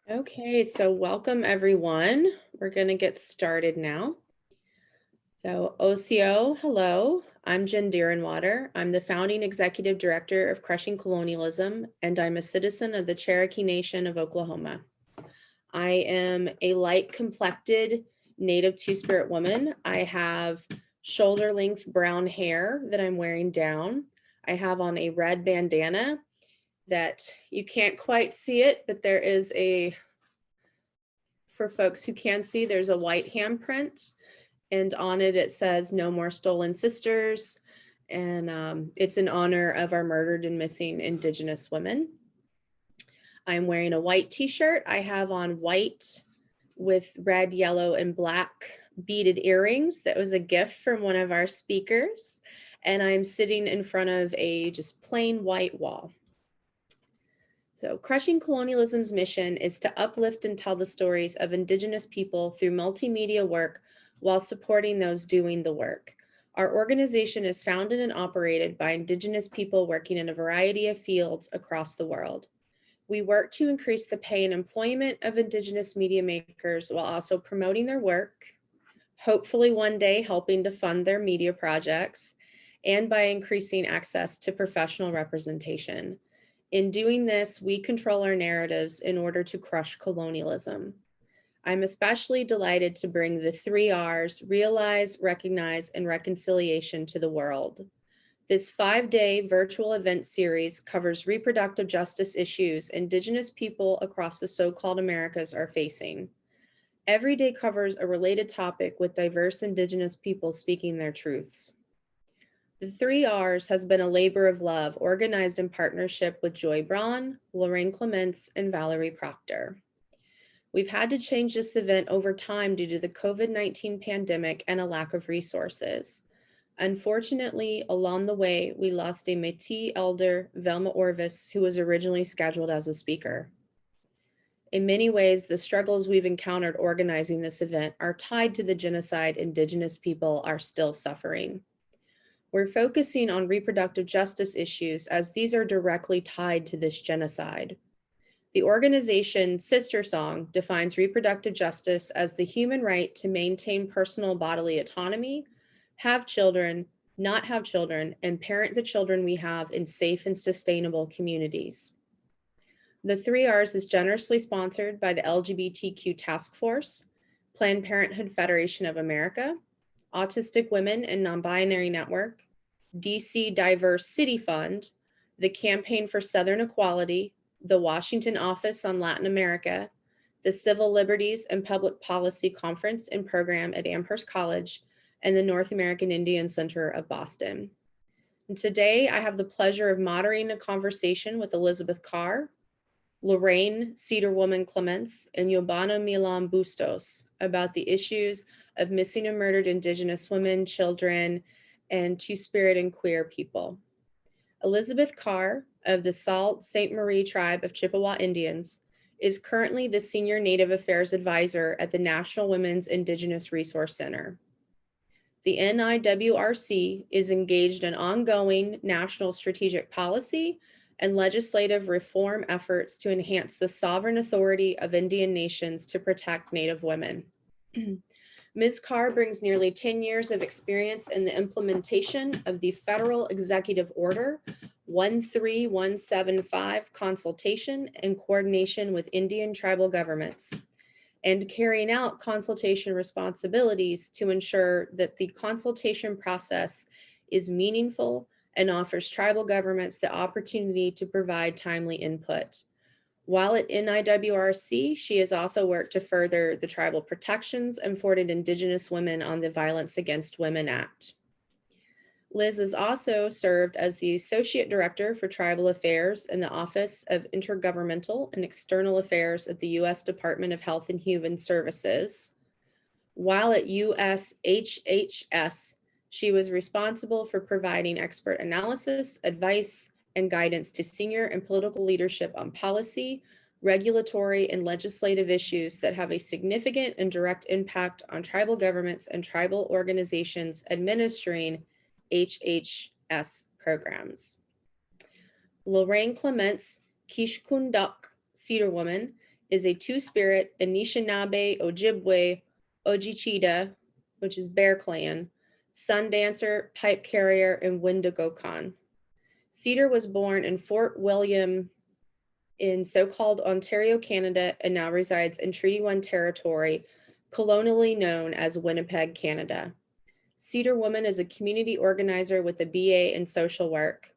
Okay, so welcome everyone. We're going to get started now. So OCO, hello. I'm Jen Dierenwater. I'm the founding executive director of Crushing Colonialism, and I'm a citizen of the Cherokee Nation of Oklahoma. I am a light-complected Native Two-Spirit woman. I have shoulder-length brown hair that I'm wearing down. I have on a red bandana that you can't quite see it, but there is for folks who can see, there's a white handprint, and on it, it says "No More Stolen Sisters," and it's in honor of our murdered and missing Indigenous women. I'm wearing a white t-shirt. I have on white with red, yellow, and black beaded earrings. That was a gift from one of our speakers. And I'm sitting in front of a just plain white wall. So Crushing Colonialism's mission is to uplift and tell the stories of Indigenous people through multimedia work while supporting those doing the work. Our organization is founded and operated by Indigenous people working in a variety of fields across the world. We work to increase the pay and employment of Indigenous media makers while also promoting their work, hopefully one day helping to fund their media projects, and by increasing access to professional representation. In doing this, we control our narratives in order to crush colonialism. I'm especially delighted to bring the 3 R's, realize, recognize, and reconciliation to the world. This 5-day virtual event series covers reproductive justice issues Indigenous people across the so-called Americas are facing. Every day covers a related topic with diverse Indigenous people speaking their truths. The 3 R's has been a labor of love organized in partnership with Joy Braun, Lorraine Clements, and Valerie Proctor. We've had to change this event over time due to the COVID-19 pandemic and a lack of resources. Unfortunately, along the way, we lost a Métis elder, Velma Orvis, who was originally scheduled as a speaker. In many ways, the struggles we've encountered organizing this event are tied to the genocide Indigenous people are still suffering. We're focusing on reproductive justice issues as these are directly tied to this genocide. The organization Sister Song defines reproductive justice as the human right to maintain personal bodily autonomy, have children, not have children, and parent the children we have in safe and sustainable communities. The 3 R's is generously sponsored by the LGBTQ Task Force, Planned Parenthood Federation of America, Autistic Women and Non-Binary Network, DC Diverse City Fund, the Campaign for Southern Equality, the Washington Office on Latin America, the Civil Liberties and Public Policy Conference and Program at Amherst College, and the North American Indian Center of Boston. And today, I have the pleasure of moderating a conversation with Elizabeth Carr, Lorraine Cedar Woman Clements, and Yobana Malombustos about the issues of missing and murdered Indigenous women, children, and Two-Spirit and queer people. Elizabeth Carr of the Sault Ste. Marie Tribe of Chippewa Indians is currently the Senior Native Affairs Advisor at the National Women's Indigenous Resource Center. The NIWRC is engaged in ongoing national strategic policy and legislative reform efforts to enhance the sovereign authority of Indian nations to protect Native women. Ms. Carr brings nearly 10 years of experience in the implementation of the Federal Executive Order 13175 consultation and coordination with Indian tribal governments, and carrying out consultation responsibilities to ensure that the consultation process is meaningful and offers tribal governments the opportunity to provide timely input. While at NIWRC, she has also worked to further the tribal protections afforded Indigenous women on the Violence Against Women Act. Liz has also served as the Associate Director for Tribal Affairs in the Office of Intergovernmental and External Affairs at the U.S. Department of Health and Human Services. While at USHHS, she was responsible for providing expert analysis, advice, and guidance to senior and political leadership on policy, regulatory, and legislative issues that have a significant and direct impact on tribal governments and tribal organizations administering HHS programs. Lorraine Clements, Kishkunduk Cedar Woman, is a two-spirit Anishinaabe, Ojibwe, Ojichita, which is Bear Clan, Sun Dancer, Pipe Carrier, and Wendigo Con. Cedar was born in Fort William in so-called Ontario, Canada, and now resides in Treaty 1 territory, colonially known as Winnipeg, Canada. Cedar Woman is a community organizer with a BA in social work.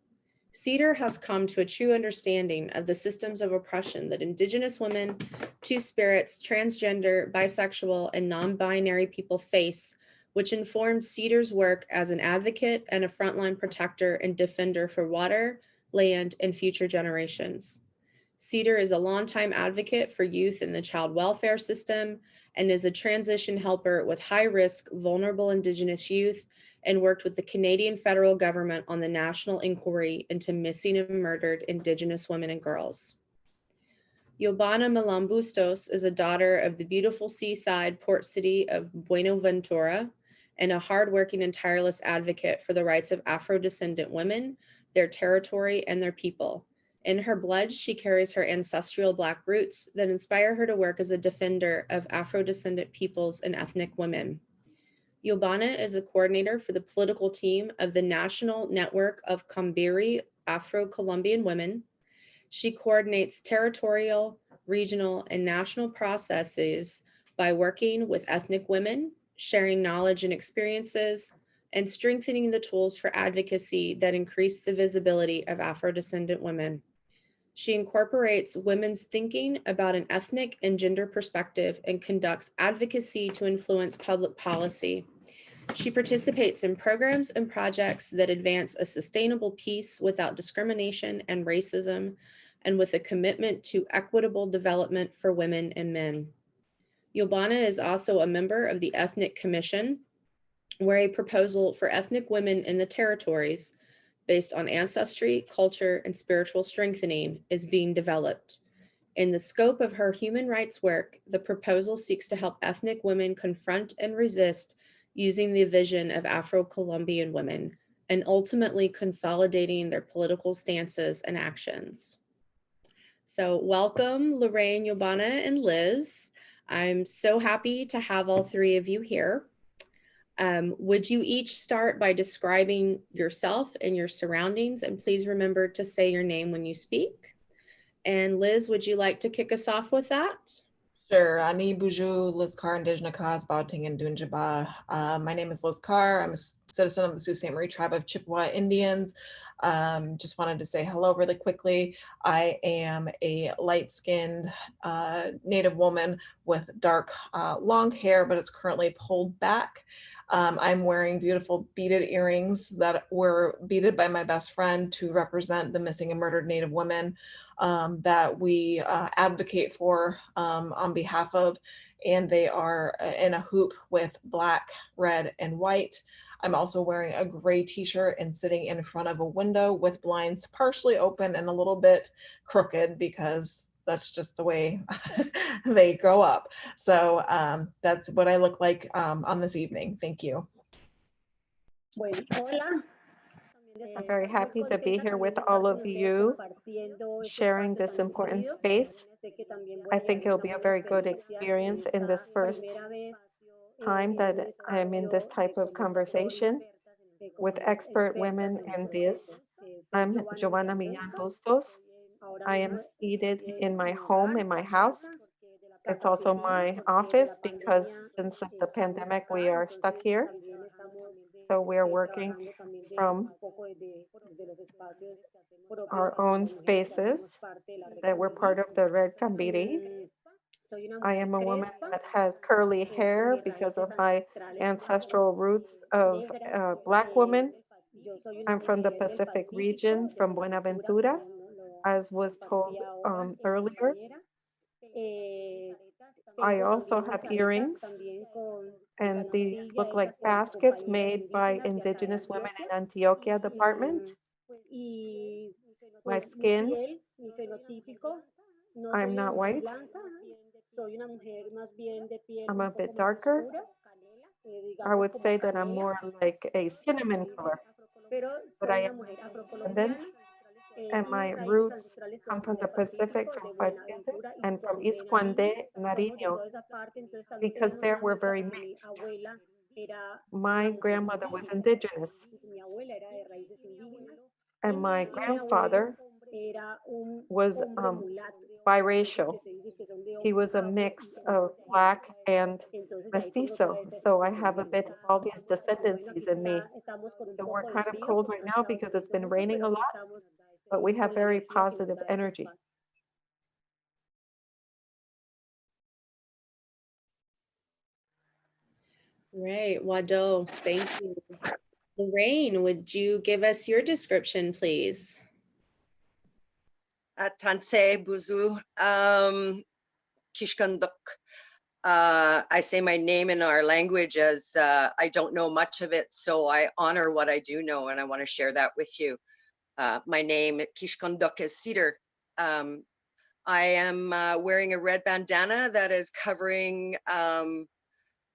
Cedar has come to a true understanding of the systems of oppression that Indigenous women, two-spirits, transgender, bisexual, and non-binary people face, which informed Cedar's work as an advocate and a frontline protector and defender for water, land, and future generations. Cedar is a longtime advocate for youth in the child welfare system and is a transition helper with high-risk, vulnerable Indigenous youth, and worked with the Canadian federal government on the national inquiry into missing and murdered Indigenous women and girls. Yobana Malombustos is a daughter of the beautiful seaside port city of Buenaventura and a hardworking and tireless advocate for the rights of Afro-descendant women, their territory, and their people. In her blood, she carries her ancestral Black roots that inspire her to work as a defender of Afro-descendant peoples and ethnic women. Yobana is a coordinator for the political team of the National Network of Kambiri Afro-Colombian Women. She coordinates territorial, regional, and national processes by working with ethnic women, sharing knowledge and experiences, and strengthening the tools for advocacy that increase the visibility of Afro-descendant women. She incorporates women's thinking about an ethnic and gender perspective and conducts advocacy to influence public policy. She participates in programs and projects that advance a sustainable peace without discrimination and racism, and with a commitment to equitable development for women and men. Yobana is also a member of the Ethnic Commission, where a proposal for ethnic women in the territories based on ancestry, culture, and spiritual strengthening is being developed. In the scope of her human rights work, the proposal seeks to help ethnic women confront and resist using the vision of Afro-Colombian women and ultimately consolidating their political stances and actions. So welcome, Lorraine, Yobana, and Liz. I'm so happy to have all three of you here. Would you each start by describing yourself and your surroundings? And please remember to say your name when you speak. And Liz, would you like to kick us off with that? Sure. Ani Buju, Liz Carr, Indigenous Cause, Bauting, and Dunjaba. My name is Liz Carr. I'm a citizen of the Sault Ste. Marie tribe of Chippewa Indians. Just wanted to say hello really quickly. I am a light-skinned Native woman with dark long hair, but it's currently pulled back. I'm wearing beautiful beaded earrings that were beaded by my best friend to represent the missing and murdered Native women that we advocate for on behalf of, and they are in a hoop with black, red, and white. I'm also wearing a gray t-shirt and sitting in front of a window with blinds partially open and a little bit crooked because that's just the way they grow up. So that's what I look like on this evening. Thank you. I'm very happy to be here with all of you, sharing this important space. I think it'll be a very good experience in this first time that I'm in this type of conversation with expert women in this. I'm Yobana Malombustos. I am seated in my home, in my house. It's also my office because since the pandemic, we are stuck here. So we're working from our own spaces that we're part of the Red Kambiri. I am a woman that has curly hair because of my ancestral roots of Black woman. I'm from the Pacific region, from Buenaventura, as was told earlier. I also have earrings, and these look like baskets made by Indigenous women in Antioquia department. My skin, I'm not white. I'm a bit darker. I would say that I'm more like a cinnamon color, but I am independent. and my roots come from the Pacific, from Paquete, and from East Cuande, Nariño, because there we're very mixed. My grandmother was indigenous, and my grandfather was biracial. He was a mix of Black and mestizo, so I have a bit of all these descendancies in me. So we're kind of cold right now because it's been raining a lot, but we have very positive energy. Right, Wado, thank you. Lorraine, would you give us your description, please? Tanse Buzu, Kishkanduk. I say my name in our language as I don't know much of it, so I honor what I do know, and I want to share that with you. My name, Kishkanduk, is Cedar. I am wearing a red bandana that is covering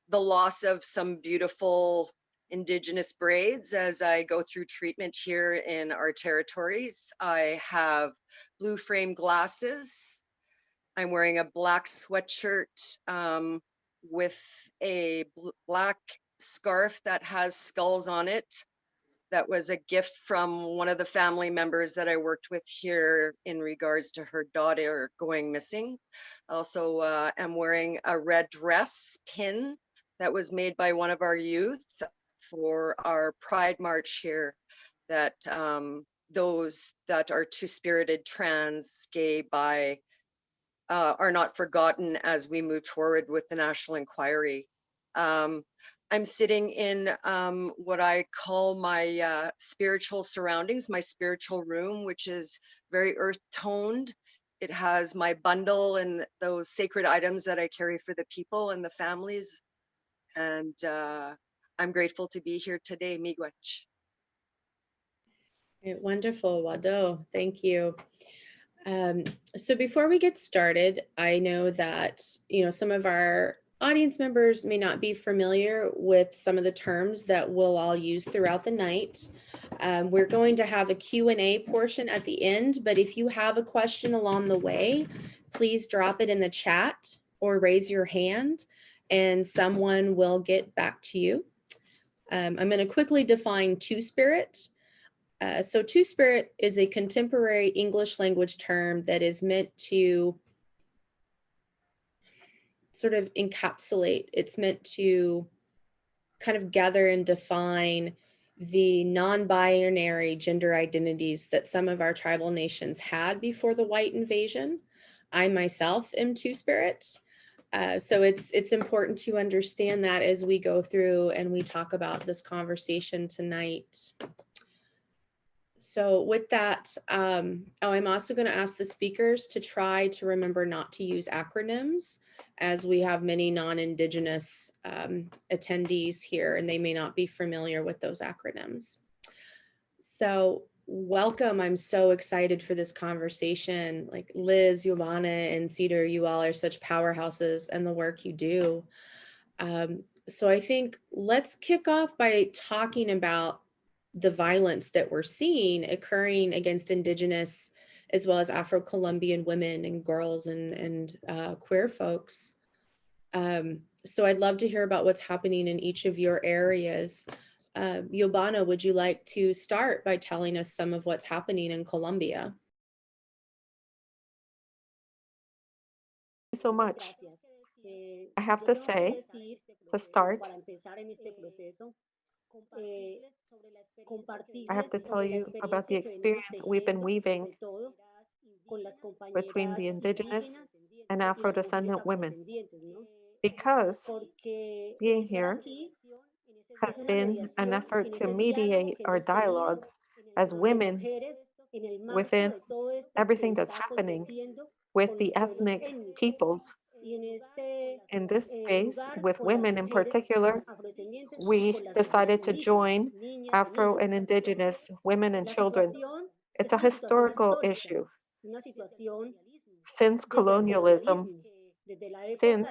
the loss of some beautiful Indigenous braids as I go through treatment here in our territories. I have blue frame glasses. I'm wearing a black sweatshirt with a black scarf that has skulls on it. That was a gift from one of the family members that I worked with here in regards to her daughter going missing. Also, am wearing a red dress pin that was made by one of our youth for our Pride March here, that those that are two-spirited, trans, gay, bi, are not forgotten as we move forward with the national inquiry. I'm sitting in what I call my spiritual surroundings, my spiritual room, which is very earth toned. It has my bundle and those sacred items that I carry for the people and the families. And I'm grateful to be here today, Miigwech. Wonderful, Wado, thank you. So before we get started, I know that, some of our audience members may not be familiar with some of the terms that we'll all use throughout the night. We're going to have a Q&A portion at the end, but if you have a question along the way, please drop it in the chat or raise your hand and someone will get back to you. I'm going to quickly define two-spirit. So two-spirit is a contemporary English language term that is meant to sort of encapsulate, it's meant to kind of gather and define the non-binary gender identities that some of our tribal nations had before the white invasion. I myself am two-spirit. So it's important to understand that as we go through and we talk about this conversation tonight. So with that, I'm also going to ask the speakers to try to remember not to use acronyms, as we have many non-Indigenous attendees here and they may not be familiar with those acronyms. So welcome. I'm so excited for this conversation. Like Liz, Yobana, and Cedar, you all are such powerhouses and the work you do. So I think let's kick off by talking about the violence that we're seeing occurring against Indigenous as well as Afro-Colombian women and girls and queer folks. So I'd love to hear about what's happening in each of your areas. Yobana, would you like to start by telling us some of what's happening in Colombia? Thank you so much. I have to say, to start, I have to tell you about the experience we've been weaving between the Indigenous and Afro-descendant women, because being here has been an effort to mediate our dialogue as women within everything that's happening with the ethnic peoples. In this space, with women in particular, we decided to join Afro and Indigenous women and children. It's a historical issue. Since colonialism, since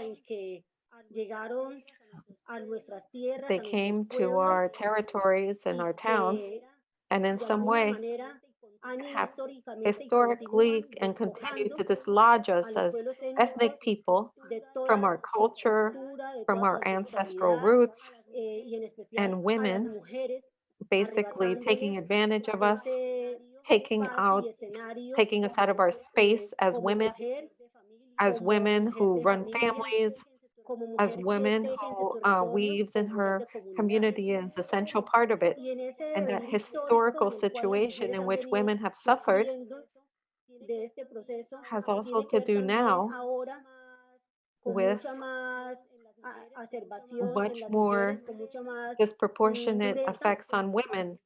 they came to our territories and our towns, and in some way have historically and continue to dislodge us as ethnic people from our culture, from our ancestral roots, and women basically taking advantage of us, taking out, taking us out of our space as women who run families, as women who weaves in her community is essential part of it. And that historical situation in which women have suffered has also to do now with much more disproportionate effects on women,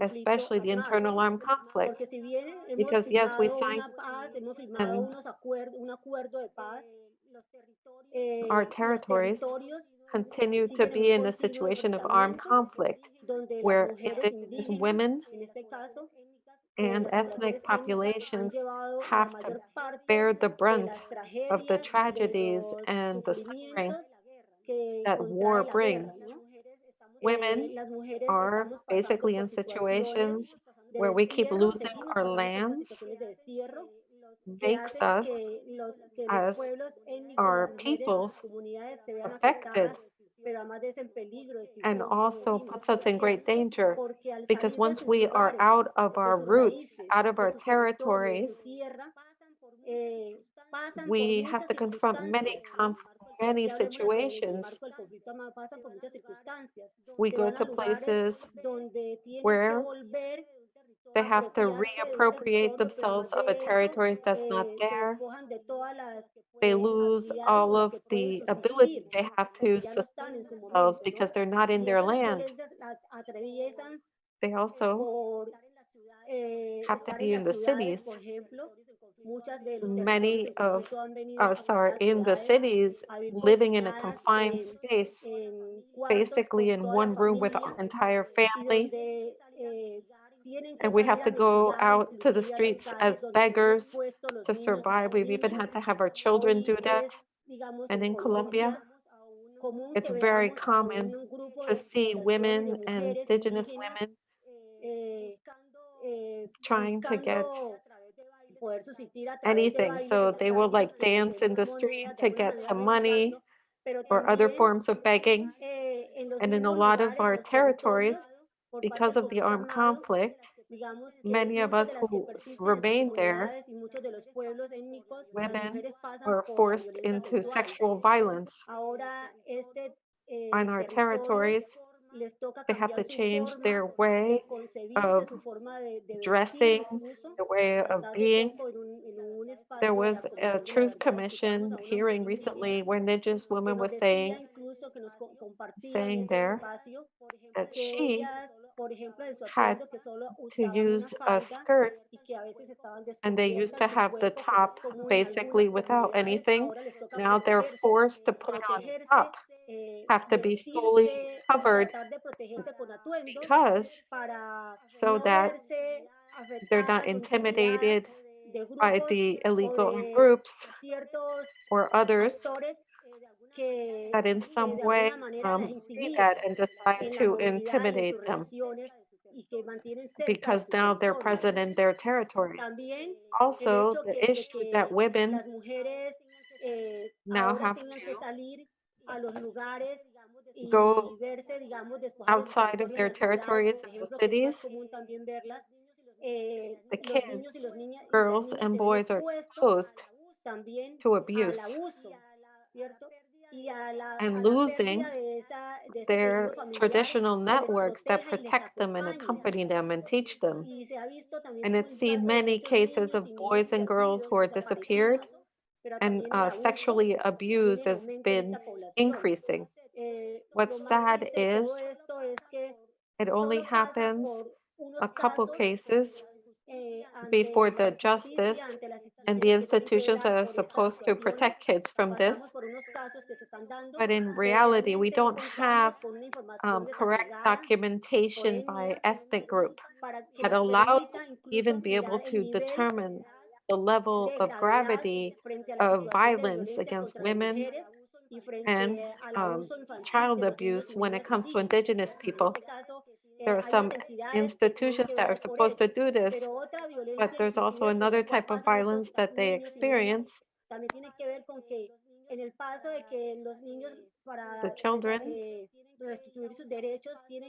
especially the internal armed conflict. Because yes, we signed and our territories continue to be in a situation of armed conflict where indigenous women and ethnic populations have to bear the brunt of the tragedies and the suffering that war brings. Women are basically in situations where we keep losing our lands, makes us as our peoples affected and also puts us in great danger because once we are out of our roots, out of our territories, we have to confront many situations. We go to places where they have to reappropriate themselves of a territory that's not there. They lose all of the ability they have to sustain themselves because they're not in their land. They also have to be in the cities. Many of us are in the cities living in a confined space, basically in one room with our entire family. And we have to go out to the streets as beggars to survive. We've even had to have our children do that. And in Colombia, it's very common to see women and indigenous women trying to get anything. So they will like dance in the street to get some money or other forms of begging. And in a lot of our territories, because of the armed conflict, many of us who remain there, women are forced into sexual violence on our territories. They have to change their way of dressing, their way of being. There was a Truth Commission hearing recently where Indigenous woman was saying there that she had to use a skirt and they used to have the top basically without anything. Now they're forced to put on top, have to be fully covered because so that they're not intimidated by the illegal groups or others that in some way see that and decide to intimidate them because now they're present in their territory. Also, the issue that women now have to go outside of their territories in the cities. The kids, girls and boys are exposed to abuse and losing their traditional networks that protect them and accompany them and teach them. And it's seen many cases of boys and girls who are disappeared and sexually abused has been increasing. What's sad is it only happens a couple cases before the justice and the institutions that are supposed to protect kids from this. But in reality, we don't have correct documentation by ethnic group that allows even be able to determine the level of gravity of violence against women and child abuse when it comes to indigenous people. There are some institutions that are supposed to do this, but there's also another type of violence that they experience. The children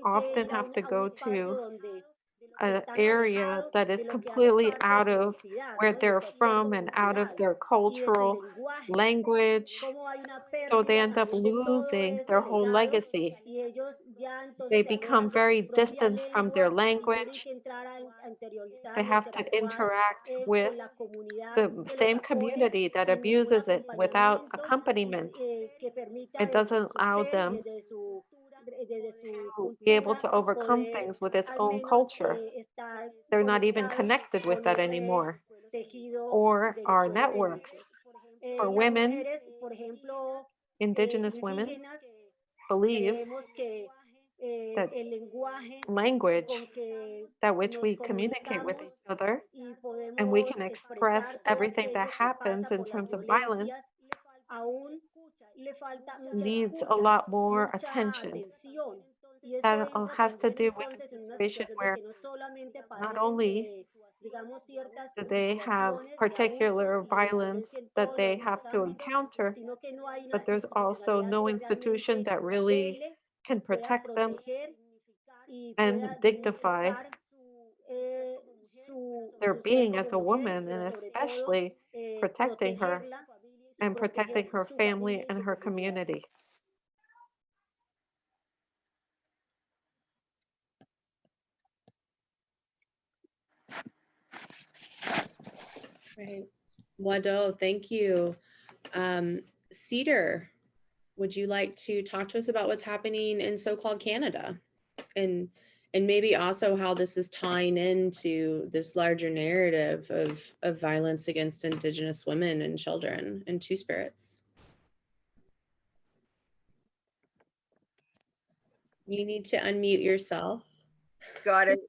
often have to go to an area that is completely out of where they're from and out of their cultural language. So they end up losing their whole legacy. They become very distanced from their language. They have to interact with the same community that abuses it without accompaniment. It doesn't allow them to be able to overcome things with its own culture. They're not even connected with that anymore. Or our networks. For women, Indigenous women believe that language that which we communicate with each other and we can express everything that happens in terms of violence needs a lot more attention. That has to do with a situation where not only do they have particular violence that they have to encounter, but there's also no institution that really can protect them and dignify their being as a woman, and especially protecting her and protecting her family and her community. Right. Wado, thank you. Cedar, would you like to talk to us about what's happening in so-called Canada? And maybe also how this is tying into this larger narrative of violence against Indigenous women and children and Two-Spirits. You need to unmute yourself. Got it.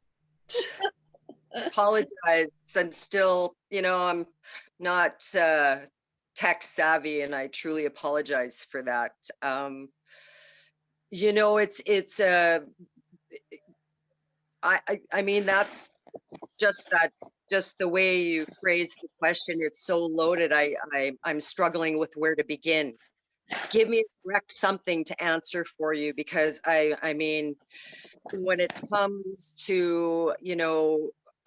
Apologize. I'm still, I'm not tech savvy, and I truly apologize for that. I mean, that's just the way you phrase the question. It's so loaded. I'm struggling with where to begin. Give me a direct something to answer for you, because I mean, when it comes to,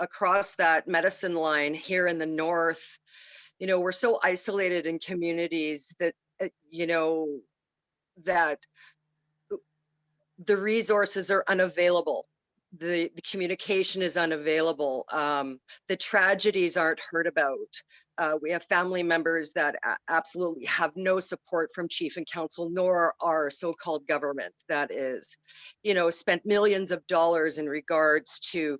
across that medicine line here in the north, we're so isolated in communities that, that the resources are unavailable. The communication is unavailable. The tragedies aren't heard about. We have family members that absolutely have no support from chief and council, nor our so-called government that is, spent millions of dollars in regards to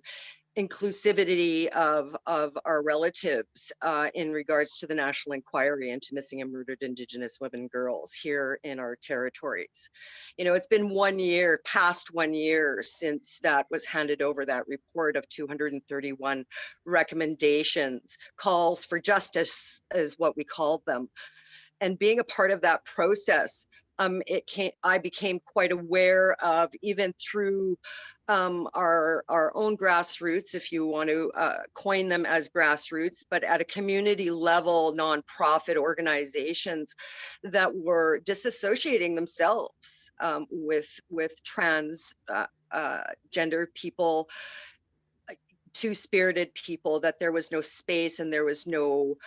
inclusivity of our relatives in regards to the national inquiry into missing and murdered Indigenous women and girls here in our territories. It's been 1 year, past 1 year since that was handed over, that report of 231 recommendations, calls for justice is what we called them. And being a part of that process, I became quite aware of, even through our own grassroots, if you want to coin them as grassroots, but at a community level, nonprofit organizations that were disassociating themselves with trans gender people, two-spirited people, that there was no space and there was no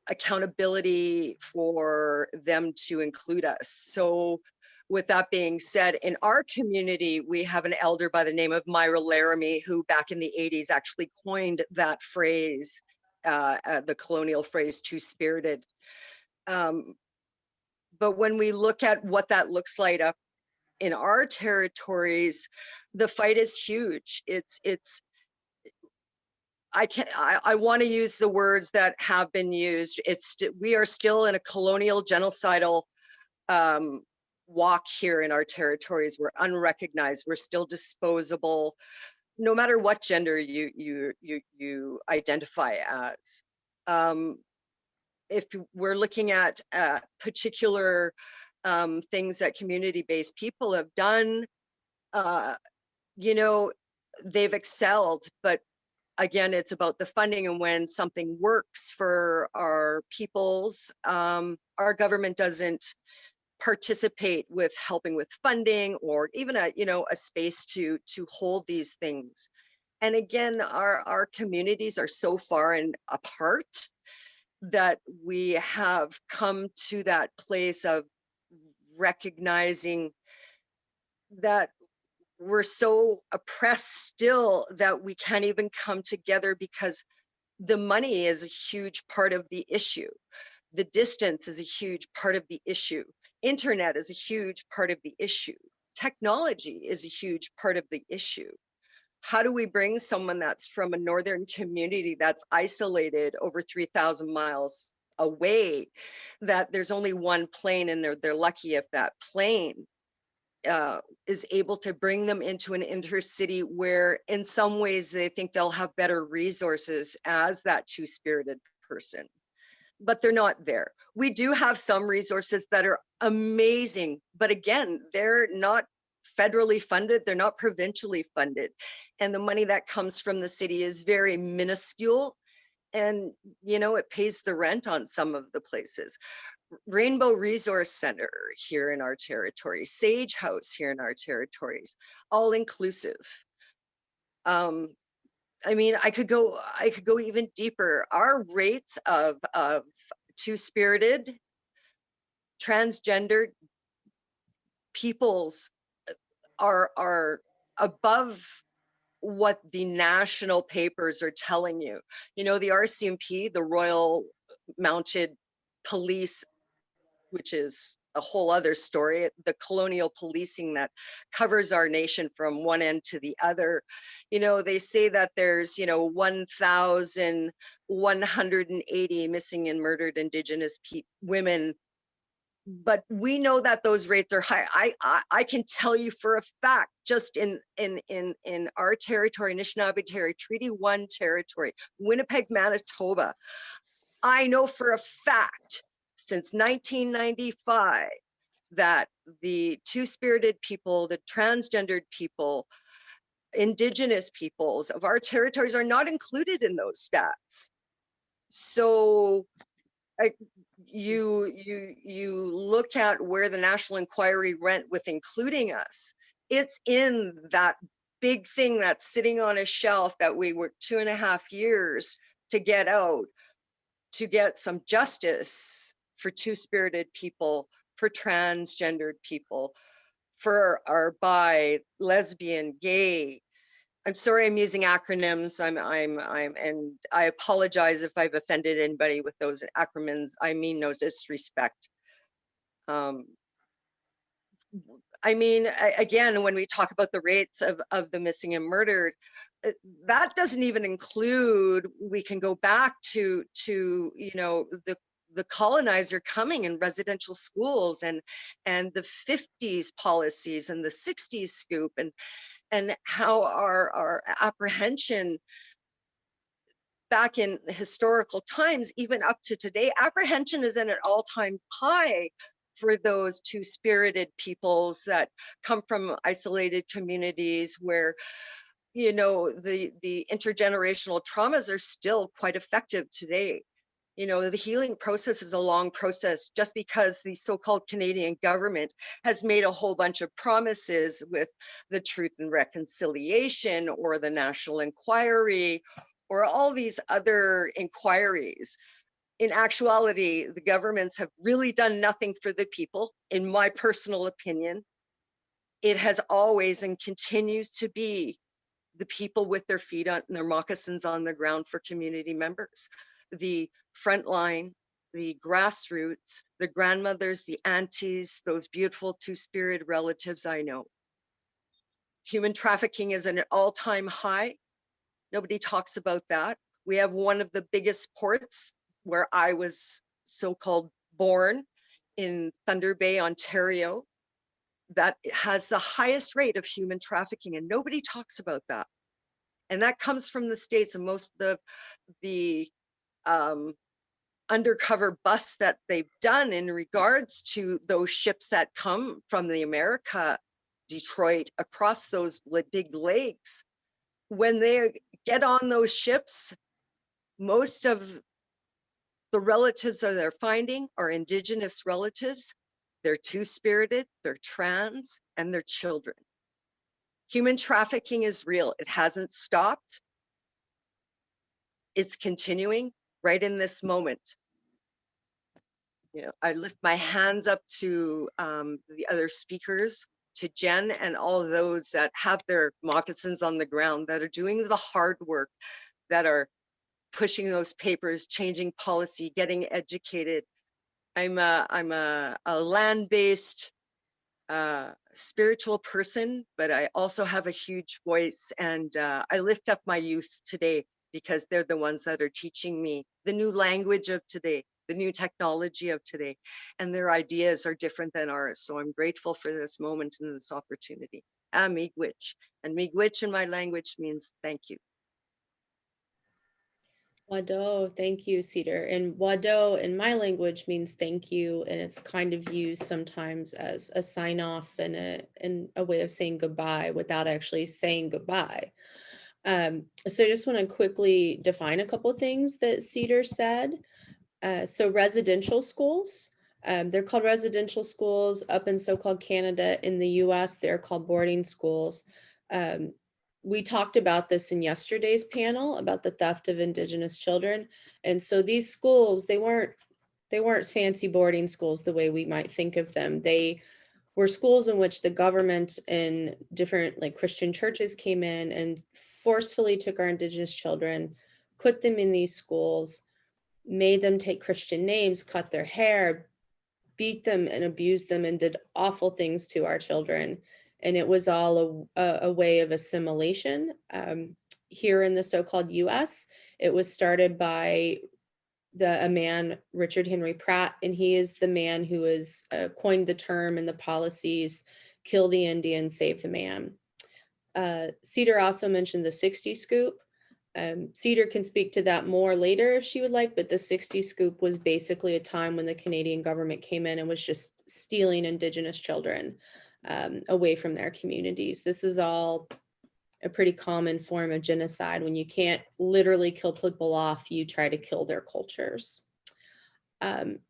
accountability for them to include us. So with that being said, in our community, we have an elder by the name of Myra Laramie, who back in the 80s actually coined that phrase, the colonial phrase, two-spirited. But when we look at what that looks like up in our territories, the fight is huge. I want to use the words that have been used. We are still in a colonial genocidal walk here in our territories. We're unrecognized. We're still disposable, no matter what gender you identify as. If we're looking at particular things that community-based people have done, you know, they've excelled, but again, it's about the funding, and when something works for our peoples, our government doesn't participate with helping with funding or even a, you know, a space to hold these things. And again, our communities are so far and apart that we have come to that place of recognizing that we're so oppressed still that we can't even come together, because the money is a huge part of the issue. The distance is a huge part of the issue. Internet is a huge part of the issue. Technology is a huge part of the issue. How do we bring someone that's from a northern community that's isolated over 3,000 miles away, that there's only one plane and they're lucky if that plane is able to bring them into an intercity where in some ways they think they'll have better resources as that two-spirited person, but they're not there. We do have some resources that are amazing, but again, they're not federally funded, they're not provincially funded. And the money that comes from the city is very minuscule. And, you know, it pays the rent on some of the places. Rainbow Resource Center here in our territory, Sage House here in our territories, all inclusive. I mean, I could go even deeper. Our rates of two-spirited, transgendered peoples are above what the national papers are telling you. You know, the RCMP, the Royal Mounted Police, which is a whole other story, the colonial policing that covers our nation from one end to the other. You know, they say that there's, you know, 1,180 missing and murdered Indigenous women, but we know that those rates are high. I can tell you for a fact, just in our territory, Anishinaabe territory, Treaty 1 territory, Winnipeg, Manitoba, I know for a fact since 1995 that the two-spirited people, the transgendered people, Indigenous peoples of our territories are not included in those stats. So you look at where the National Inquiry went with including us, it's in that big thing that's sitting on a shelf that we worked 2.5 years to get out, to get some justice for two-spirited people, for transgendered people, for our bi, lesbian, gay. I'm sorry I'm using acronyms. And I apologize if I've offended anybody with those acronyms. I mean no disrespect. I mean, again, when we talk about the rates of the missing and murdered, that doesn't even include, we can go back to you know, the colonizer coming in residential schools and the 50s policies and the 60s scoop, and how our apprehension back in historical times, even up to today, apprehension is at an all-time high for those two-spirited peoples that come from isolated communities where, you know, the intergenerational traumas are still quite effective today. You know, the healing process is a long process. Just because the so-called Canadian government has made a whole bunch of promises with the Truth and Reconciliation or the National Inquiry or all these other inquiries, in actuality, the governments have really done nothing for the people, in my personal opinion. It has always and continues to be the people with their feet on their moccasins on the ground for community members, the front line, the grassroots, the grandmothers, the aunties, those beautiful two-spirited relatives I know. Human trafficking is at an all-time high. Nobody talks about that. We have one of the biggest ports where I was so-called born, in Thunder Bay, Ontario, that has the highest rate of human trafficking, and nobody talks about that. And that comes from the States, and most of the undercover busts that they've done in regards to those ships that come from the America Detroit, across those big lakes, when they get on those ships, most of the relatives that they're finding are Indigenous relatives. They're two-spirited, they're trans, and they're children. Human trafficking is real. It hasn't stopped. It's continuing right in this moment. You know, I lift my hands up to the other speakers, to Jen and all of those that have their moccasins on the ground, that are doing the hard work, that are pushing those papers, changing policy, getting educated. I'm a land-based spiritual person, but I also have a huge voice, and I lift up my youth today because they're the ones that are teaching me the new language of today, the new technology of today, and their ideas are different than ours. So I'm grateful for this moment and this opportunity. Miigwech, and miigwech in my language means thank you. Wado, thank you, Cedar. And Wado in my language means thank you, and it's kind of used sometimes as a sign off and a way of saying goodbye without actually saying goodbye. So I just want to quickly define a couple of things that Cedar said. So residential schools, they're called residential schools. Up in so-called Canada. In the US, they're called boarding schools. We talked about this in yesterday's panel about the theft of Indigenous children. And so these schools, they weren't fancy boarding schools the way we might think of them. They were schools in which the government and different like Christian churches came in and forcefully took our Indigenous children, put them in these schools, made them take Christian names, cut their hair, beat them and abused them, and did awful things to our children. And it was all a way of assimilation. Here in the so-called US, it was started by a man, Richard Henry Pratt, and he is the man who has coined the term and the policies, kill the Indian, save the man. Cedar also mentioned the 60 scoop. Cedar can speak to that more later if she would like, but the 60 scoop was basically a time when the Canadian government came in and was just stealing Indigenous children away from their communities. This is all a pretty common form of genocide. When you can't literally kill people off, you try to kill their cultures.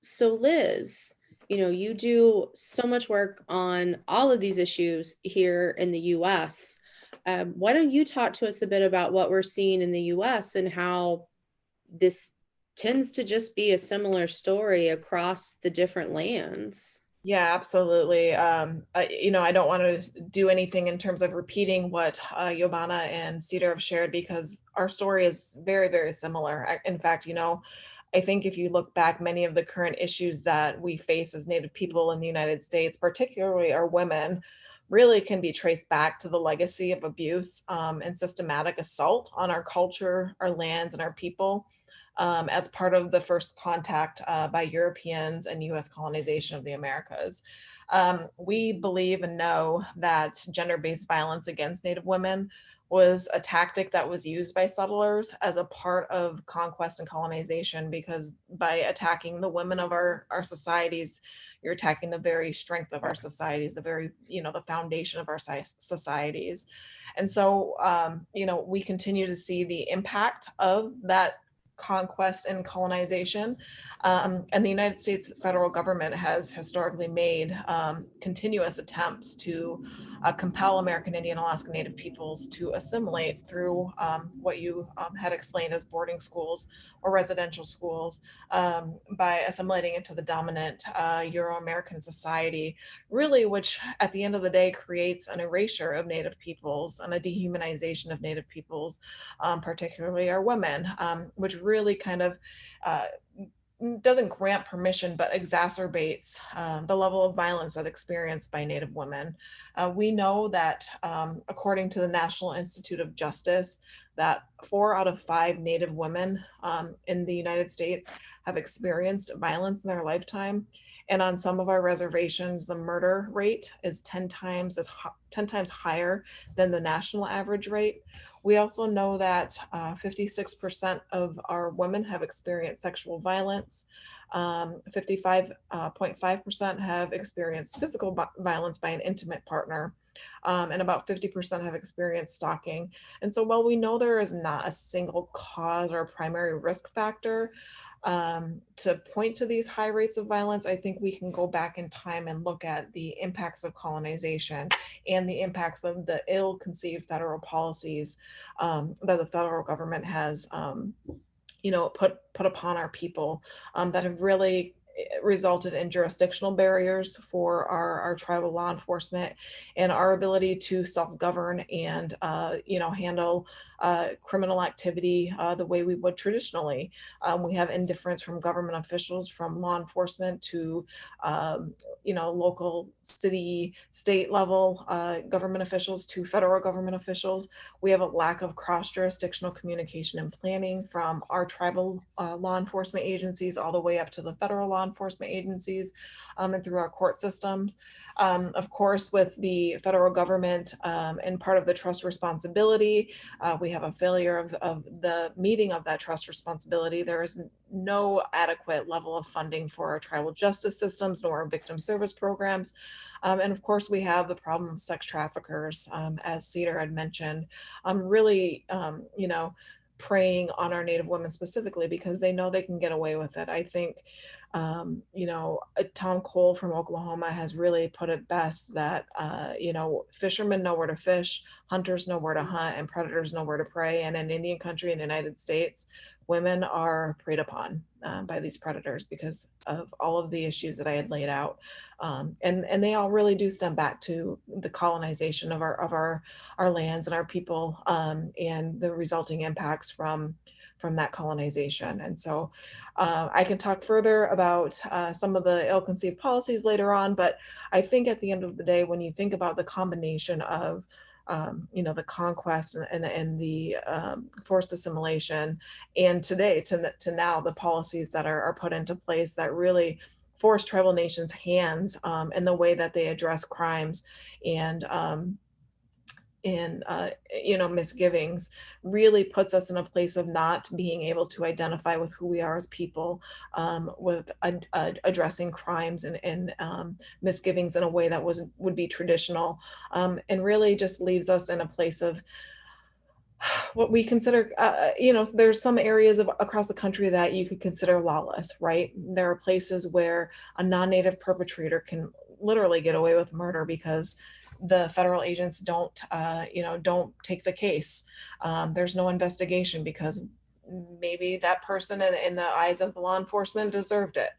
So Liz, you know, you do so much work on all of these issues here in the US. Why don't you talk to us a bit about what we're seeing in the US and how this tends to just be a similar story across the different lands? Yeah, absolutely. You know, I don't want to do anything in terms of repeating what Yobana and Cedar have shared, because our story is very, very similar. In fact, you know, I think if you look back, many of the current issues that we face as Native people in the United States, particularly our women, really can be traced back to the legacy of abuse and systematic assault on our culture, our lands, and our people. As part of the first contact by Europeans and US colonization of the Americas. We believe and know that gender-based violence against Native women was a tactic that was used by settlers as a part of conquest and colonization, because by attacking the women of our societies, you're attacking the very strength of our societies, the very, you know, the foundation of our societies. And so, you know, we continue to see the impact of that conquest and colonization. And the United States federal government has historically made continuous attempts to compel American Indian Alaska Native peoples to assimilate through what you had explained as boarding schools or residential schools, by assimilating into the dominant Euro-American society, really, which at the end of the day creates an erasure of Native peoples and a dehumanization of Native peoples, particularly our women, which really kind of doesn't grant permission, but exacerbates the level of violence that's experienced by Native women. We know that according to the National Institute of Justice, that 4 out of 5 Native women in the United States have experienced violence in their lifetime. And on some of our reservations, the murder rate is 10 times higher than the national average rate. We also know that 56% of our women have experienced sexual violence. 55.5% have experienced physical violence by an intimate partner, and about 50% have experienced stalking. And so while we know there is not a single cause or primary risk factor to point to these high rates of violence, I think we can go back in time and look at the impacts of colonization and the impacts of the ill-conceived federal policies that the federal government has put upon our people that have really resulted in jurisdictional barriers for our tribal law enforcement and our ability to self-govern and handle criminal activity the way we would traditionally. We have indifference from government officials, from law enforcement to local, city, state level government officials to federal government officials. We have a lack of cross-jurisdictional communication and planning from our tribal law enforcement agencies all the way up to the federal law enforcement agencies and through our court systems. Of course, with the federal government and part of the trust responsibility, we have a failure of the meeting of that trust responsibility. There is no adequate level of funding for our tribal justice systems, nor our victim service programs. And of course, we have the problem of sex traffickers, as Cedar had mentioned, really, preying on our Native women specifically because they know they can get away with it. I think, Tom Cole from Oklahoma has really put it best that, fishermen know where to fish, hunters know where to hunt, and predators know where to prey. And in Indian country in the United States, women are preyed upon by these predators because of all of the issues that I had laid out. And they all really do stem back to the colonization of our lands and our people and the resulting impacts from that colonization. And so I can talk further about some of the ill-conceived policies later on, but I think at the end of the day, when you think about the combination of the conquest and the forced assimilation, and today to now the policies that are put into place that really force tribal nations' hands in the way that they address crimes and misgivings, really puts us in a place of not being able to identify with who we are as people, with addressing crimes and misgivings in a way that would be traditional, and really just leaves us in a place of what we consider, there's some areas across the country that you could consider lawless, right? There are places where a non-native perpetrator can literally get away with murder because the federal agents don't take the case. There's no investigation because maybe that person in the eyes of the law enforcement deserved it.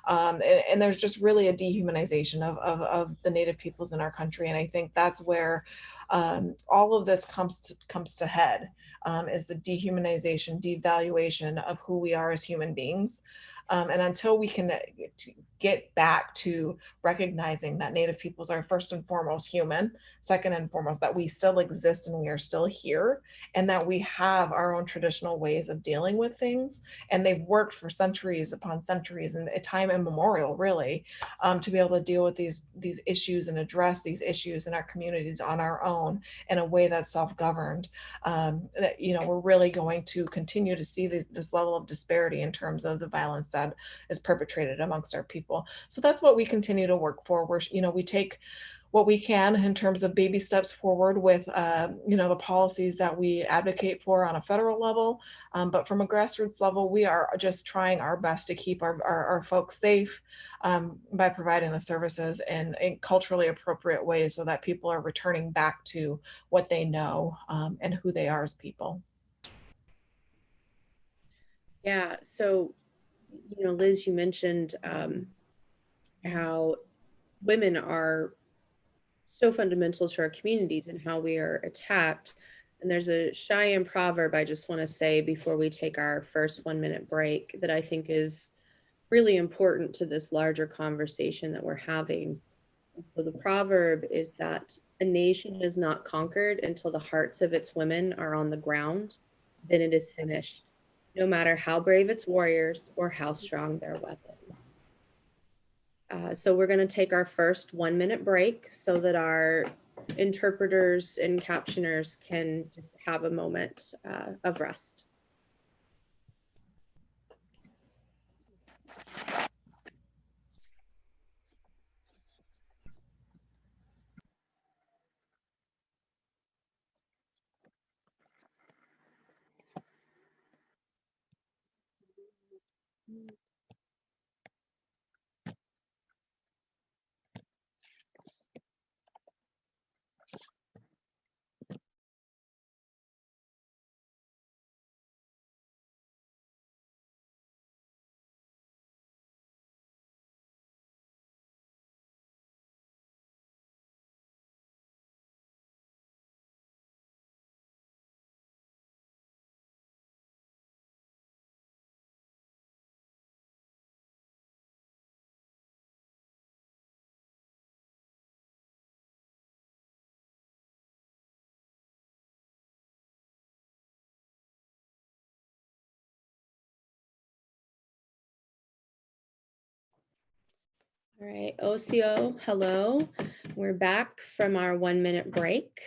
And there's just really a dehumanization of the Native peoples in our country. And I think that's where all of this comes to head, is the dehumanization, devaluation of who we are as human beings. And until we can get back to recognizing that Native peoples are first and foremost human, second and foremost that we still exist and we are still here, and that we have our own traditional ways of dealing with things, and they've worked for centuries upon centuries and time immemorial, really, to be able to deal with these issues and address these issues in our communities on our own in a way that's self-governed. We're really going to continue to see this level of disparity in terms of the violence that is perpetrated amongst our people. So that's what we continue to work for. We take what we can in terms of baby steps forward with, the policies that we advocate for on a federal level. But from a grassroots level, we are just trying our best to keep our folks safe by providing the services in culturally appropriate ways so that people are returning back to what they know and who they are as people. Yeah, so, Liz, you mentioned how women are so fundamental to our communities and how we are attacked. And there's a Cheyenne proverb I just want to say before we take our first 1-minute break that I think is really important to this larger conversation that we're having. And so the proverb is that a nation is not conquered until the hearts of its women are on the ground, then it is finished, no matter how brave its warriors or how strong their weapons. So we're going to take our first 1-minute break so that our interpreters and captioners can just have a moment of rest. All right, OCO, hello. We're back from our 1-minute break.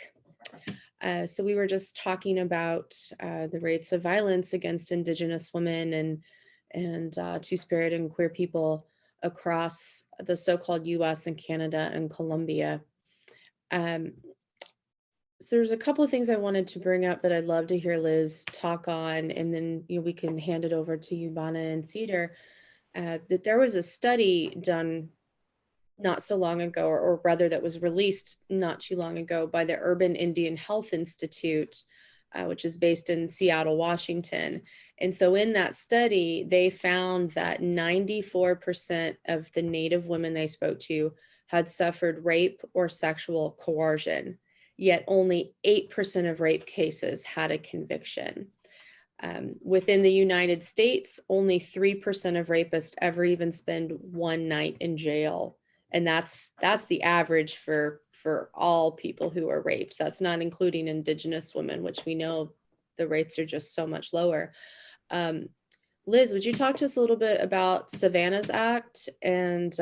So we were just talking about the rates of violence against Indigenous women and Two-Spirit and queer people across the so-called US and Canada and Colombia. So there's a couple of things I wanted to bring up that I'd love to hear Liz talk on, and then we can hand it over to Yobana and Cedar. That there was a study done not so long ago, or rather that was released not too long ago by the Urban Indian Health Institute, which is based in Seattle, Washington. And so in that study, they found that 94% of the Native women they spoke to had suffered rape or sexual coercion, yet only 8% of rape cases had a conviction. Within the United States, only 3% of rapists ever even spend one night in jail. And that's the average for all people who are raped. That's not including Indigenous women, which we know the rates are just so much lower. Liz, would you talk to us a little bit about Savannah's Act and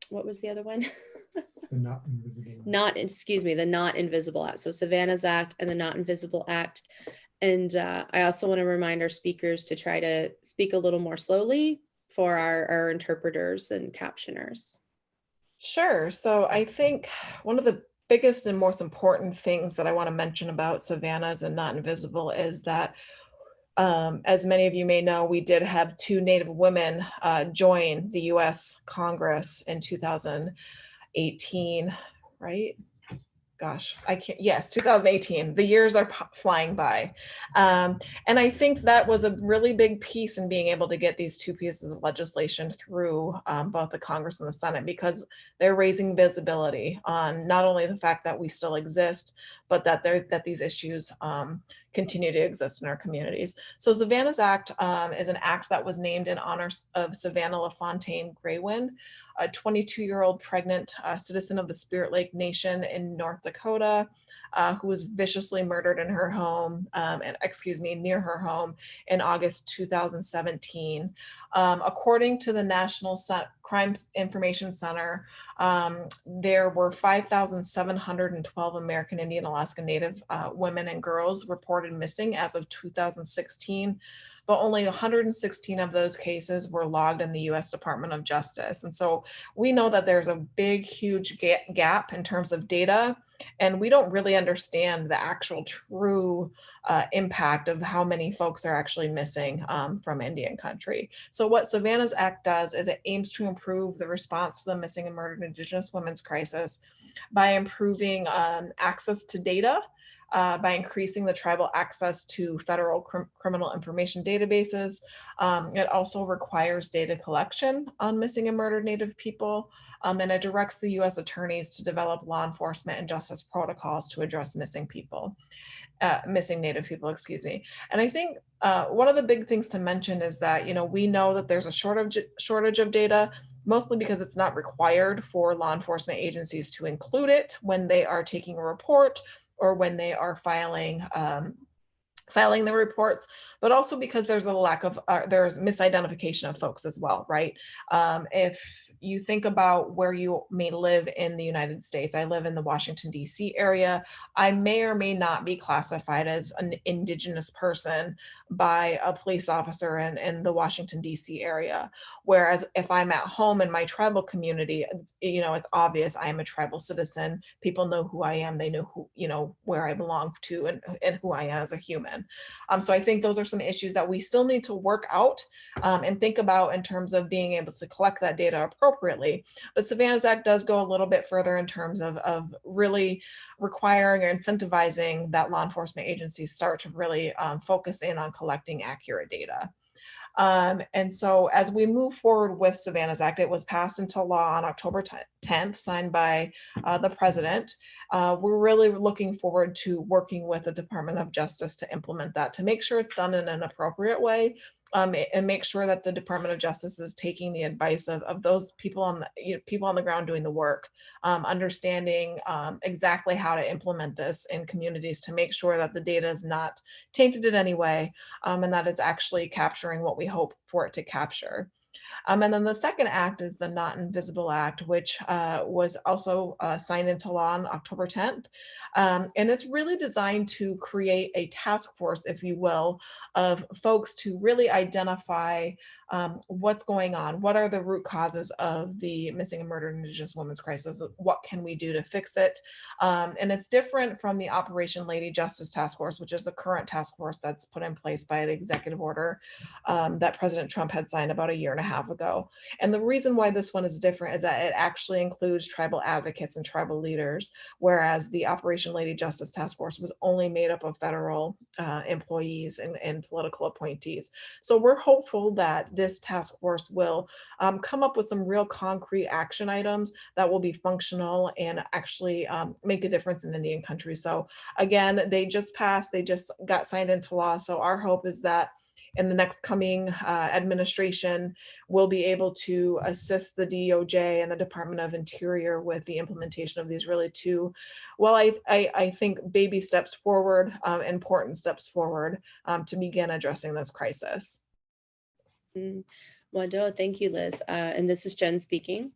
what was the other one? The Not Invisible Act. The Not Invisible Act. So Savannah's Act and the Not Invisible Act. And I also want to remind our speakers to try to speak a little more slowly for our interpreters and captioners. Sure. So I think one of the biggest and most important things that I want to mention about Savannah's and Not Invisible is that, as many of you may know, we did have 2 Native women join the US Congress in 2018, right? Gosh, I can't, yes, 2018, the years are flying by. And I think that was a really big piece in being able to get these 2 pieces of legislation through both the Congress and the Senate, because they're raising visibility on not only the fact that we still exist, but that these issues continue to exist in our communities. So Savannah's Act is an act that was named in honor of Savannah LaFontaine Graywin, a 22-year-old pregnant citizen of the Spirit Lake Nation in North Dakota, who was viciously murdered in her home, near her home in August 2017. According to the National Crime Information Center, there were 5,712 American Indian Alaska Native women and girls reported missing as of 2016. But only 116 of those cases were logged in the US Department of Justice. And so we know that there's a big, huge gap in terms of data, and we don't really understand the actual true impact of how many folks are actually missing from Indian country. So what Savannah's Act does is it aims to improve the response to the missing and murdered Indigenous women's crisis by improving access to data, by increasing the tribal access to federal criminal information databases. It also requires data collection on missing and murdered Native people, and it directs the US attorneys to develop law enforcement and justice protocols to address missing Native people, excuse me. And I think one of the big things to mention is that, we know that there's a shortage of data, mostly because it's not required for law enforcement agencies to include it when they are taking a report or when they are filing the reports, but also because there's a lack of, there's misidentification of folks as well, right? If you think about where you may live in the United States. I live in the Washington, D.C. area. I may or may not be classified as an Indigenous person by a police officer in the Washington, D.C. area. Whereas if I'm at home in my tribal community, it's obvious I am a tribal citizen. People know who I am. They know where I belong to and who I am as a human. So I think those are some issues that we still need to work out and think about in terms of being able to collect that data appropriately. But Savannah's Act does go a little bit further in terms of really requiring or incentivizing that law enforcement agencies start to really focus in on collecting accurate data. And so as we move forward with Savannah's Act, it was passed into law on October 10th, signed by the president. We're really looking forward to working with the Department of Justice to implement that, to make sure it's done in an appropriate way, and make sure that the Department of Justice is taking the advice of those people on the ground doing the work, understanding exactly how to implement this in communities to make sure that the data is not tainted in any way, and that it's actually capturing what we hope for it to capture. And then the second act is the Not Invisible Act, which was also signed into law on October 10th. And it's really designed to create a task force, if you will, of folks to really identify what's going on, what are the root causes of the missing and murdered Indigenous women's crisis, what can we do to fix it? And it's different from the Operation Lady Justice Task Force, which is the current task force that's put in place by the executive order that President Trump had signed about a year and a half ago. And the reason why this one is different is that it actually includes tribal advocates and tribal leaders, whereas the Operation Lady Justice Task Force was only made up of federal employees and political appointees. So we're hopeful that this task force will come up with some real concrete action items that will be functional and actually make a difference in Indian country. So again, they just got signed into law. So our hope is that in the next coming administration, we'll be able to assist the DOJ and the Department of Interior with the implementation of these really two, well, I think baby steps forward, important steps forward to begin addressing this crisis. Wado, thank you, Liz. And this is Jen speaking.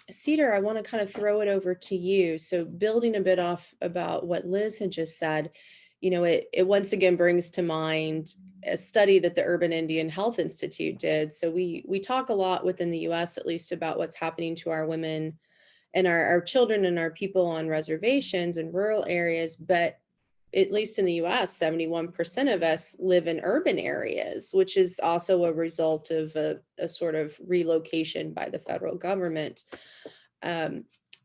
Cedar, I want to kind of throw it over to you. So building a bit off about what Liz had just said, it once again brings to mind a study that the Urban Indian Health Institute did. So we talk a lot within the US, at least, about what's happening to our women and our children and our people on reservations and rural areas, but at least in the US, 71% of us live in urban areas, which is also a result of a sort of relocation by the federal government.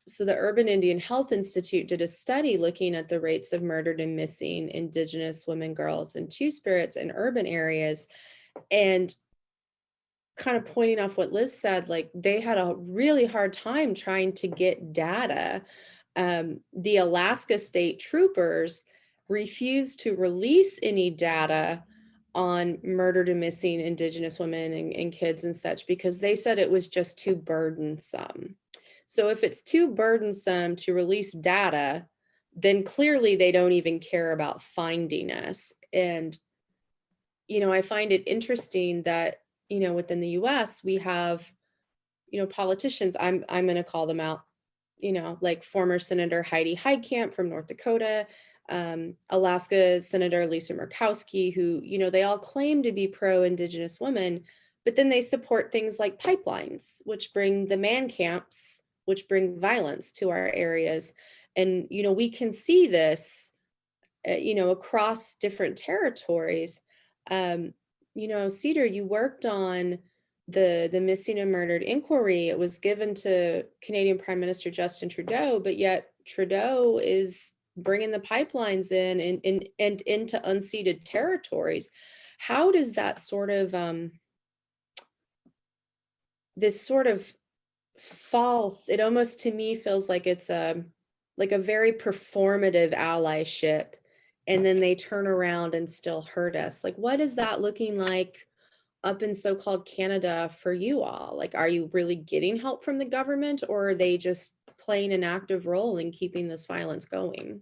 So the Urban Indian Health Institute did a study looking at the rates of murdered and missing Indigenous women, girls, and Two-Spirits in urban areas, and kind of pointing off what Liz said, like they had a really hard time trying to get data. The Alaska State Troopers refused to release any data on murdered and missing Indigenous women and kids and such because they said it was just too burdensome. So if it's too burdensome to release data, then clearly they don't even care about finding us. And, I find it interesting that, within the US, we have, politicians, I'm going to call them out, like former Senator Heidi Heitkamp from North Dakota, Alaska Senator Lisa Murkowski, who, they all claim to be pro-Indigenous women, but then they support things like pipelines, which bring the man camps, which bring violence to our areas. And, we can see this, across different territories. Cedar, you worked on the missing and murdered inquiry. It was given to Canadian Prime Minister Justin Trudeau, but yet Trudeau is bringing the pipelines in and into unceded territories. How does that sort of, this sort of false, it almost to me feels like it's like a very performative allyship, and then they turn around and still hurt us. Like, what is that looking like up in so-called Canada for you all? Like, are you really getting help from the government, or are they just playing an active role in keeping this violence going?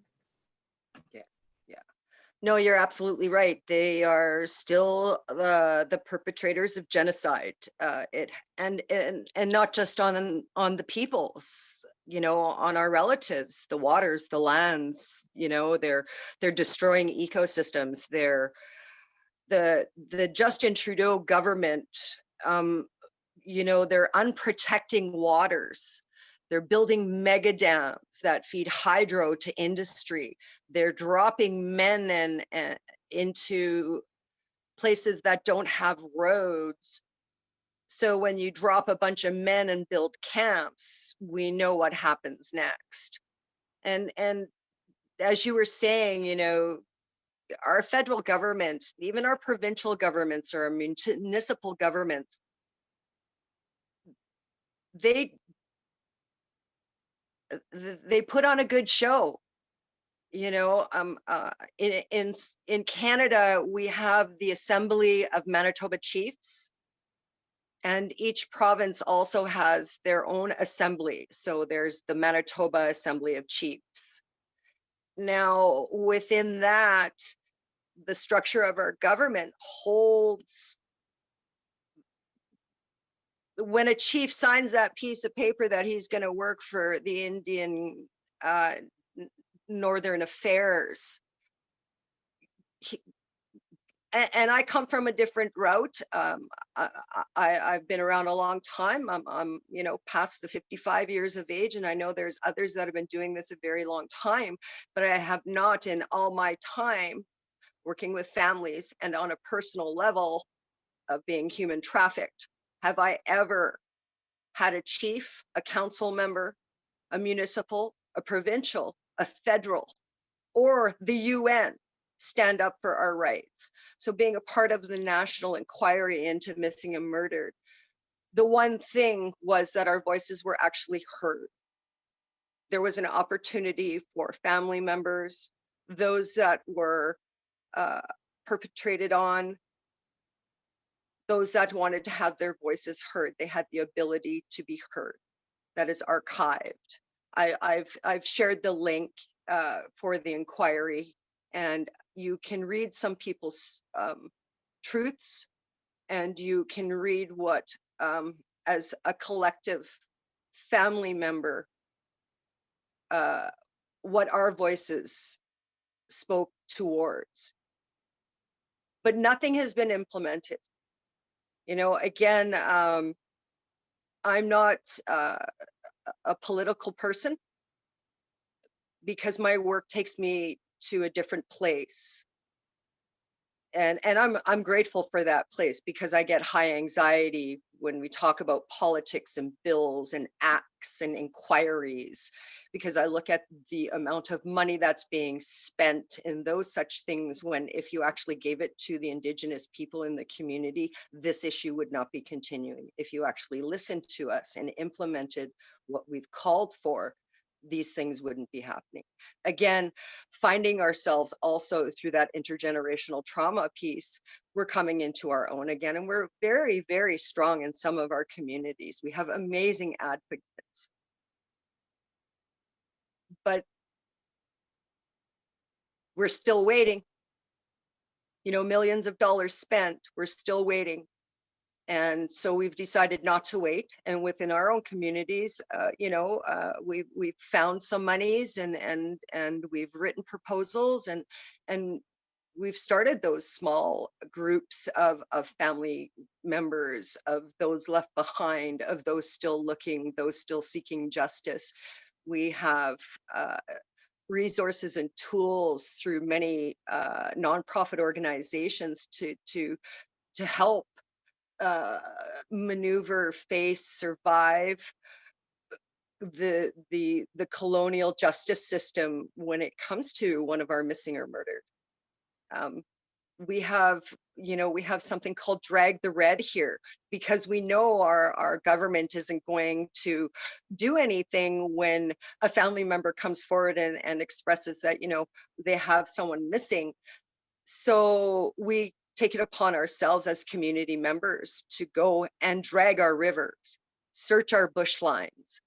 No, you're absolutely right. They are still the perpetrators of genocide. And not just on the peoples, you know, on our relatives, the waters, the lands. You know, they're destroying ecosystems. The Justin Trudeau government. You know, they're unprotecting waters. They're building mega dams that feed hydro to industry. They're dropping men and into places that don't have roads. So when you drop a bunch of men and build camps, we know what happens next. And as you were saying, you know, our federal government, even our provincial governments or municipal governments, they put on a good show. You know, in Canada, we have the Assembly of Manitoba Chiefs, and each province also has their own assembly. So there's the Manitoba Assembly of Chiefs. Now, within that, the structure of our government holds, when a chief signs that piece of paper that he's going to work for the Indian Northern Affairs, and I come from a different route. I've been around a long time. I'm, you know, past the 55 years of age, and I know there's others that have been doing this a very long time, but I have not, in all my time working with families and on a personal level of being human trafficked, have I ever had a chief, a council member, a municipal, a provincial, a federal, or the UN stand up for our rights. So being a part of the national inquiry into missing and murdered, the one thing was that our voices were actually heard. There was an opportunity for family members, those that were perpetrated on, those that wanted to have their voices heard. They had the ability to be heard. That is archived. I've shared the link for the inquiry, and you can read some people's truths, and you can read what, as a collective family member, what our voices spoke towards. But nothing has been implemented. You know, again, I'm not a political person because my work takes me to a different place. And I'm grateful for that place, because I get high anxiety when we talk about politics and bills and acts and inquiries, because I look at the amount of money that's being spent in those such things, when if you actually gave it to the Indigenous people in the community, this issue would not be continuing. If you actually listened to us and implemented what we've called for, these things wouldn't be happening. Again, finding ourselves also through that intergenerational trauma piece, we're coming into our own again, and we're very, very strong in some of our communities. We have amazing advocates, but we're still waiting. You know, millions of dollars spent, we're still waiting. And so we've decided not to wait. And within our own communities, you know, we've found some monies, and we've written proposals, and we've started those small groups of family members, of those left behind, of those still looking, those still seeking justice. We have resources and tools through many nonprofit organizations to help maneuver, face, survive the colonial justice system when it comes to one of our missing or murdered. We have, you know, we have something called drag the red here, because we know our government isn't going to do anything when a family member comes forward and expresses that, you know, they have someone missing. So we take it upon ourselves as community members to go and drag our rivers, search our bush lines,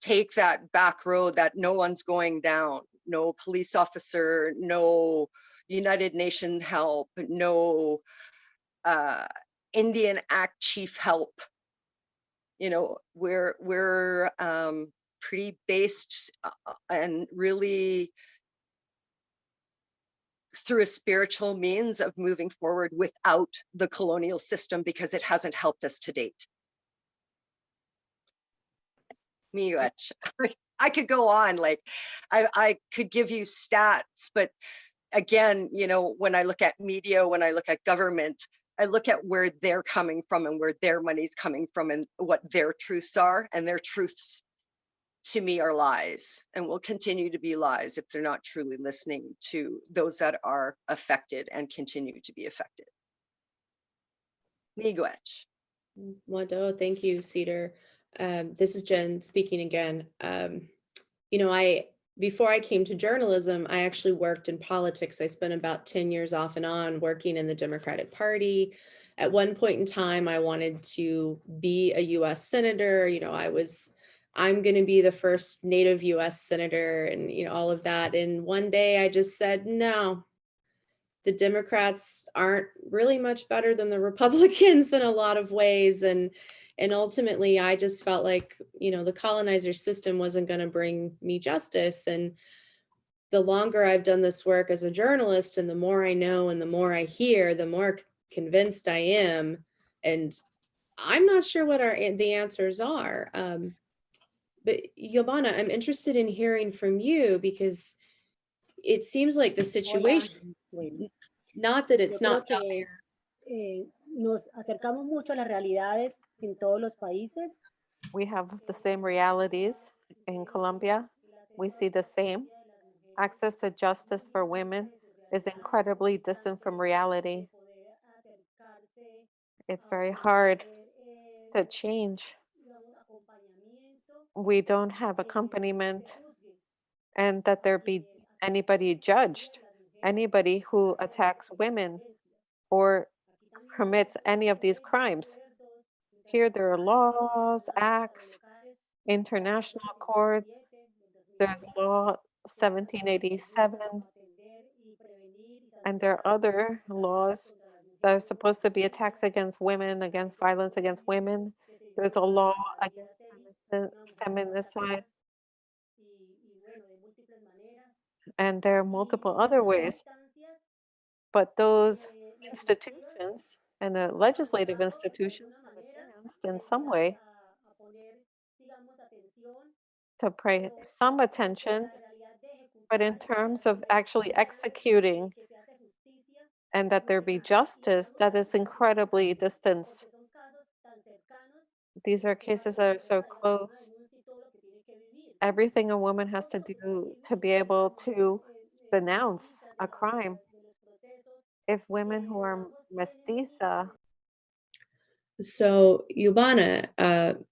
take that back road that no one's going down, no police officer, no, United Nations help, no Indian Act chief help. You know, we're pretty based and really through a spiritual means of moving forward without the colonial system, because it hasn't helped us to date. Miigwech. I could go on, like I could give you stats, but again, you know, when I look at media, when I look at government, I look at where they're coming from and where their money's coming from and what their truths are, and their truths to me are lies, and will continue to be lies if they're not truly listening to those that are affected and continue to be affected. Miigwech. Wado, thank you, Cedar. This is Jen speaking again. You know, before I came to journalism, I actually worked in politics. I spent about 10 years off and on working in the Democratic Party. At one point in time, I wanted to be a US Senator. You know, I'm going to be the first Native US Senator and, you know, all of that. And one day I just said, no, the Democrats aren't really much better than the Republicans in a lot of ways. And ultimately, I just felt like, you know, the colonizer system wasn't going to bring me justice. And the longer I've done this work as a journalist, and the more I know and the more I hear, the more convinced I am. And I'm not sure what the answers are. But Yobana, I'm interested in hearing from you, because it seems like the situation, not that it's not fair. Nos acercamos mucho a las realidades en todos los países. We have the same realities in Colombia. We see the same. Access to justice for women is incredibly distant from reality. It's very hard to change. We don't have accompaniment, and that there be anybody judged, anybody who attacks women or commits any of these crimes. Here there are laws, acts, international courts. There's law 1787, and there are other laws that are supposed to be attacks against women, against violence against women. There's a law against feminicide, and there are multiple other ways. But those institutions and the legislative institutions have advanced in some way to pay some attention, but in terms of actually executing and that there be justice, that is incredibly distant. These are cases that are so close. Everything a woman has to do to be able to denounce a crime. If women who are mestiza. So Yobana,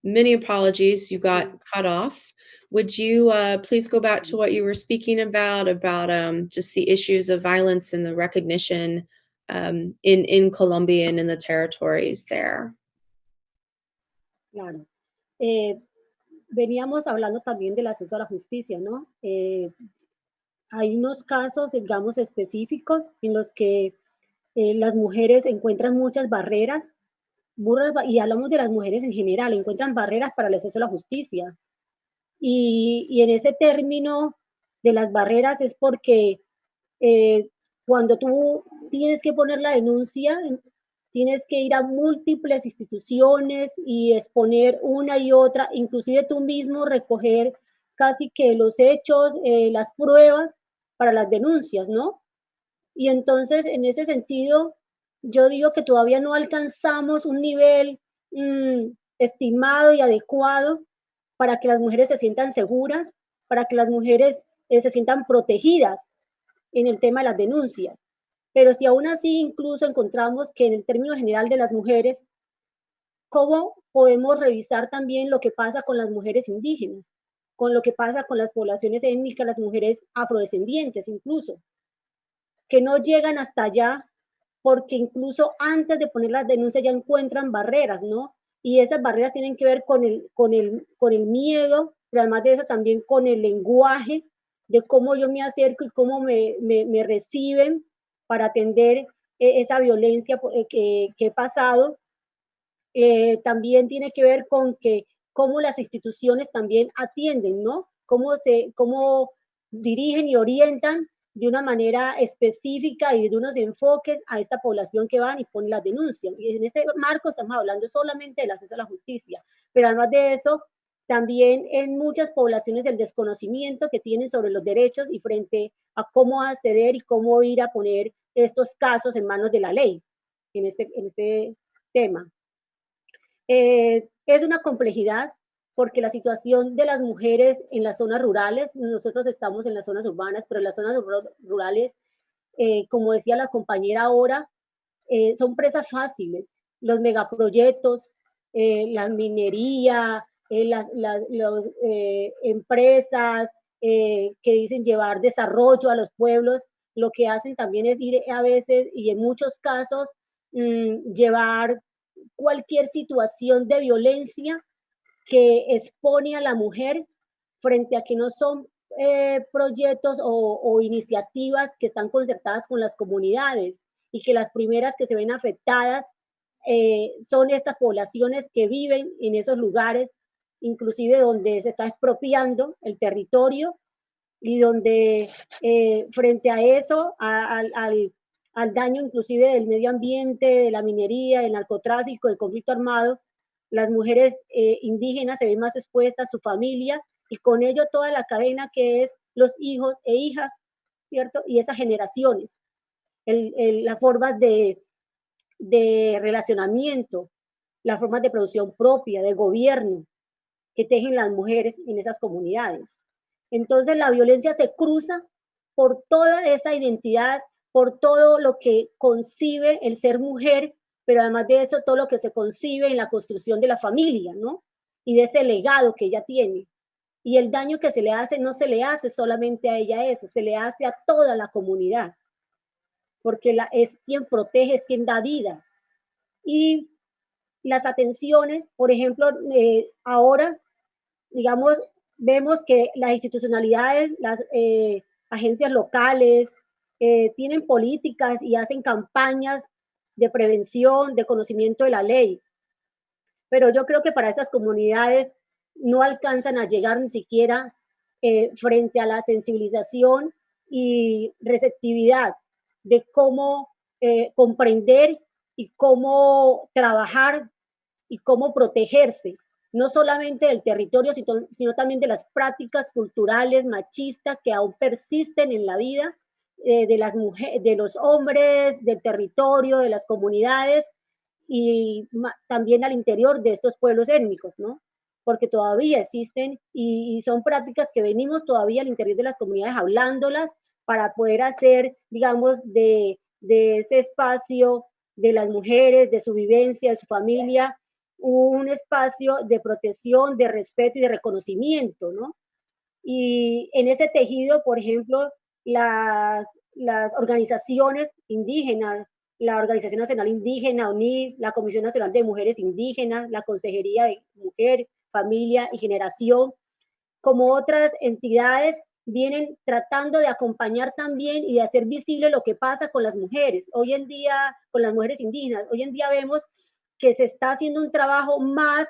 many apologies, you got cut off. Would you please go back to what you were speaking about just the issues of violence and the recognition in Colombia and in the territories there? Claro. Veníamos hablando también del acceso a la justicia, ¿no? Hay unos casos, digamos, específicos en los que las mujeres encuentran muchas barreras, y hablamos de las mujeres en general, encuentran barreras para el acceso a la justicia. Y en ese término de las barreras es porque cuando tú tienes que poner la denuncia, tienes que ir a múltiples instituciones y exponer una y otra, inclusive tú mismo recoger casi que los hechos, las pruebas para las denuncias, ¿no? Y entonces, en ese sentido, yo digo que todavía no alcanzamos un nivel estimado y adecuado para que las mujeres se sientan seguras, para que las mujeres se sientan protegidas en el tema de las denuncias. Pero si aún así incluso encontramos que en el término general de las mujeres, ¿cómo podemos revisar también lo que pasa con las mujeres indígenas? Con lo que pasa con las poblaciones étnicas, las mujeres afrodescendientes incluso, que no llegan hasta allá porque incluso antes de poner las denuncias ya encuentran barreras, ¿no? Y esas barreras tienen que ver con el miedo, pero además de eso también con el lenguaje, de cómo yo me acerco y cómo me reciben para atender esa violencia que he pasado. También tiene que ver con que cómo las instituciones también atienden, ¿no? Cómo dirigen y orientan de una manera específica y de unos enfoques a esta población que van y ponen las denuncias. Y en este marco estamos hablando solamente del acceso a la justicia, pero además de eso, también en muchas poblaciones el desconocimiento que tienen sobre los derechos y frente a cómo acceder y cómo ir a poner estos casos en manos de la ley en este tema. Es una complejidad porque la situación de las mujeres en las zonas rurales, nosotros estamos en las zonas urbanas, pero en las zonas rurales, como decía la compañera ahora, son presas fáciles. Los megaproyectos, la minería, las empresas que dicen llevar desarrollo a los pueblos, lo que hacen también es ir a veces y en muchos casos llevar cualquier situación de violencia que expone a la mujer frente a que no son proyectos o iniciativas que están concertadas con las comunidades y que las primeras que se ven afectadas son estas poblaciones que viven en esos lugares, inclusive donde se está expropiando el territorio y donde frente a eso, al daño inclusive del medio ambiente, de la minería, del narcotráfico, del conflicto armado, las mujeres indígenas se ven más expuestas, su familia, y con ello toda la cadena que es los hijos e hijas, ¿cierto? Y esas generaciones, las formas de relacionamiento, las formas de producción propia, de gobierno, que tejen las mujeres en esas comunidades. Entonces la violencia se cruza por toda esa identidad, por todo lo que concibe el ser mujer, pero además de eso, todo lo que se concibe en la construcción de la familia, ¿no? Y de ese legado que ella tiene. Y el daño que se le hace no se le hace solamente a ella eso, se le hace a toda la comunidad, porque es quien protege, es quien da vida. Y las atenciones, por ejemplo, ahora, digamos, vemos que las institucionalidades, las agencias locales, tienen políticas y hacen campañas de prevención, de conocimiento de la ley. Pero yo creo que para esas comunidades no alcanzan a llegar ni siquiera frente a la sensibilización y receptividad de cómo comprender y cómo trabajar y cómo protegerse, no solamente del territorio, sino también de las prácticas culturales machistas que aún persisten en la vida de las mujeres, de los hombres, del territorio, de las comunidades y también al interior de estos pueblos étnicos, ¿no? Porque todavía existen y son prácticas que venimos todavía al interior de las comunidades hablándolas para poder hacer, digamos, de ese espacio de las mujeres, de su vivencia, de su familia, un espacio de protección, de respeto y de reconocimiento, ¿no? Y en ese tejido, por ejemplo, las organizaciones indígenas, la Organización Nacional Indígena, UNID, la Comisión Nacional de Mujeres Indígenas, la Consejería de Mujer, Familia y Generación, como otras entidades, vienen tratando de acompañar también y de hacer visible lo que pasa con las mujeres. Hoy en día, con las mujeres indígenas, hoy en día vemos que se está haciendo un trabajo más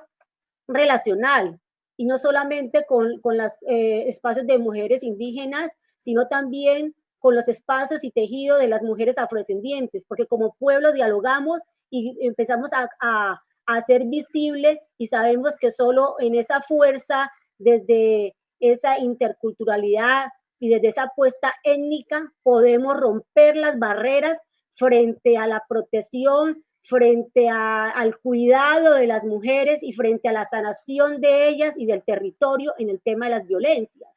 relacional y no solamente con los espacios de mujeres indígenas, sino también con los espacios y tejido de las mujeres afrodescendientes, porque como pueblo dialogamos y empezamos a hacer visible y sabemos que solo en esa fuerza, desde esa interculturalidad y desde esa apuesta étnica, podemos romper las barreras frente a la protección, frente al cuidado de las mujeres y frente a la sanación de ellas y del territorio en el tema de las violencias.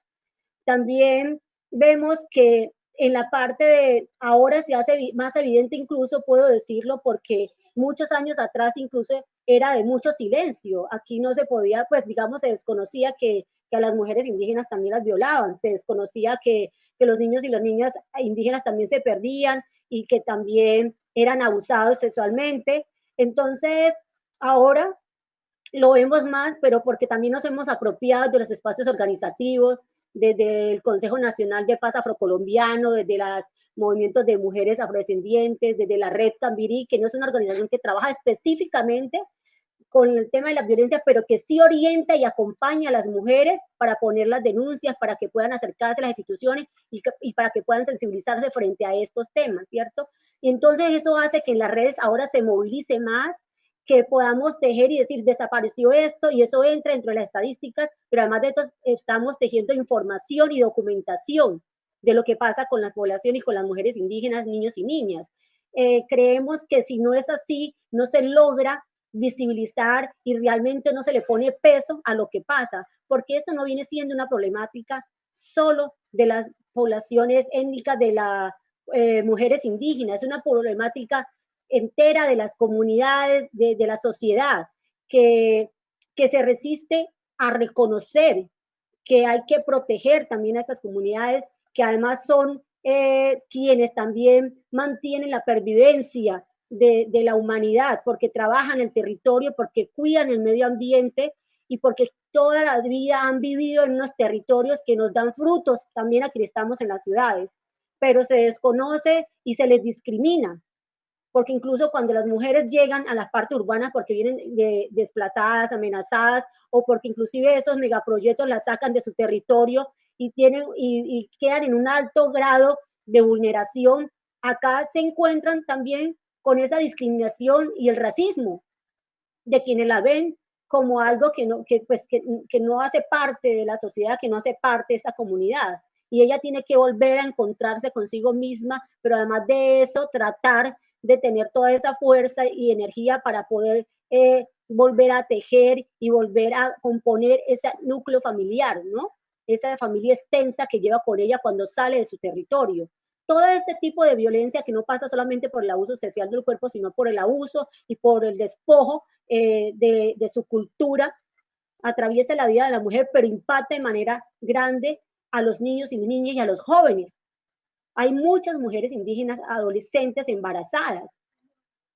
También vemos que en la parte de ahora se hace más evidente, incluso puedo decirlo, porque muchos años atrás incluso era de mucho silencio. Aquí no se podía, pues digamos, se desconocía que a las mujeres indígenas también las violaban, se desconocía que los niños y las niñas indígenas también se perdían y que también eran abusados sexualmente. Entonces, ahora lo vemos más, pero porque también nos hemos apropiado de los espacios organizativos, desde el Consejo Nacional de Paz Afrocolombiano, desde las movimientos de mujeres afrodescendientes, desde la Red Tambirí, que no es una organización que trabaja específicamente con el tema de la violencia, pero que sí orienta y acompaña a las mujeres para poner las denuncias, para que puedan acercarse a las instituciones y para que puedan sensibilizarse frente a estos temas, ¿cierto? Y entonces eso hace que en las redes ahora se movilice más, que podamos tejer y decir, desapareció esto, y eso entra dentro de las estadísticas, pero además de esto estamos tejiendo información y documentación de lo que pasa con la población y con las mujeres indígenas, niños y niñas. Creemos que si no es así, no se logra visibilizar y realmente no se le pone peso a lo que pasa, porque esto no viene siendo una problemática solo de las poblaciones étnicas de las mujeres indígenas, es una problemática entera de las comunidades, de la sociedad, que se resiste a reconocer que hay que proteger también a estas comunidades, que además son quienes también mantienen la pervivencia de la humanidad, porque trabajan el territorio, porque cuidan el medio ambiente y porque toda la vida han vivido en unos territorios que nos dan frutos también a quienes estamos en las ciudades, pero se desconoce y se les discrimina, porque incluso cuando las mujeres llegan a las partes urbanas porque vienen desplazadas, amenazadas, o porque inclusive esos megaproyectos las sacan de su territorio y quedan en un alto grado de vulneración, acá se encuentran también con esa discriminación y el racismo de quienes la ven como algo que no hace parte de la sociedad, que no hace parte de esa comunidad. Y ella tiene que volver a encontrarse consigo misma, pero además de eso, tratar de tener toda esa fuerza y energía para poder volver a tejer y volver a componer ese núcleo familiar, ¿no? Esa familia extensa que lleva con ella cuando sale de su territorio. Todo este tipo de violencia que no pasa solamente por el abuso sexual del cuerpo, sino por el abuso y por el despojo de su cultura, atraviesa la vida de la mujer, pero impacta de manera grande a los niños y niñas y a los jóvenes. Hay muchas mujeres indígenas, adolescentes embarazadas,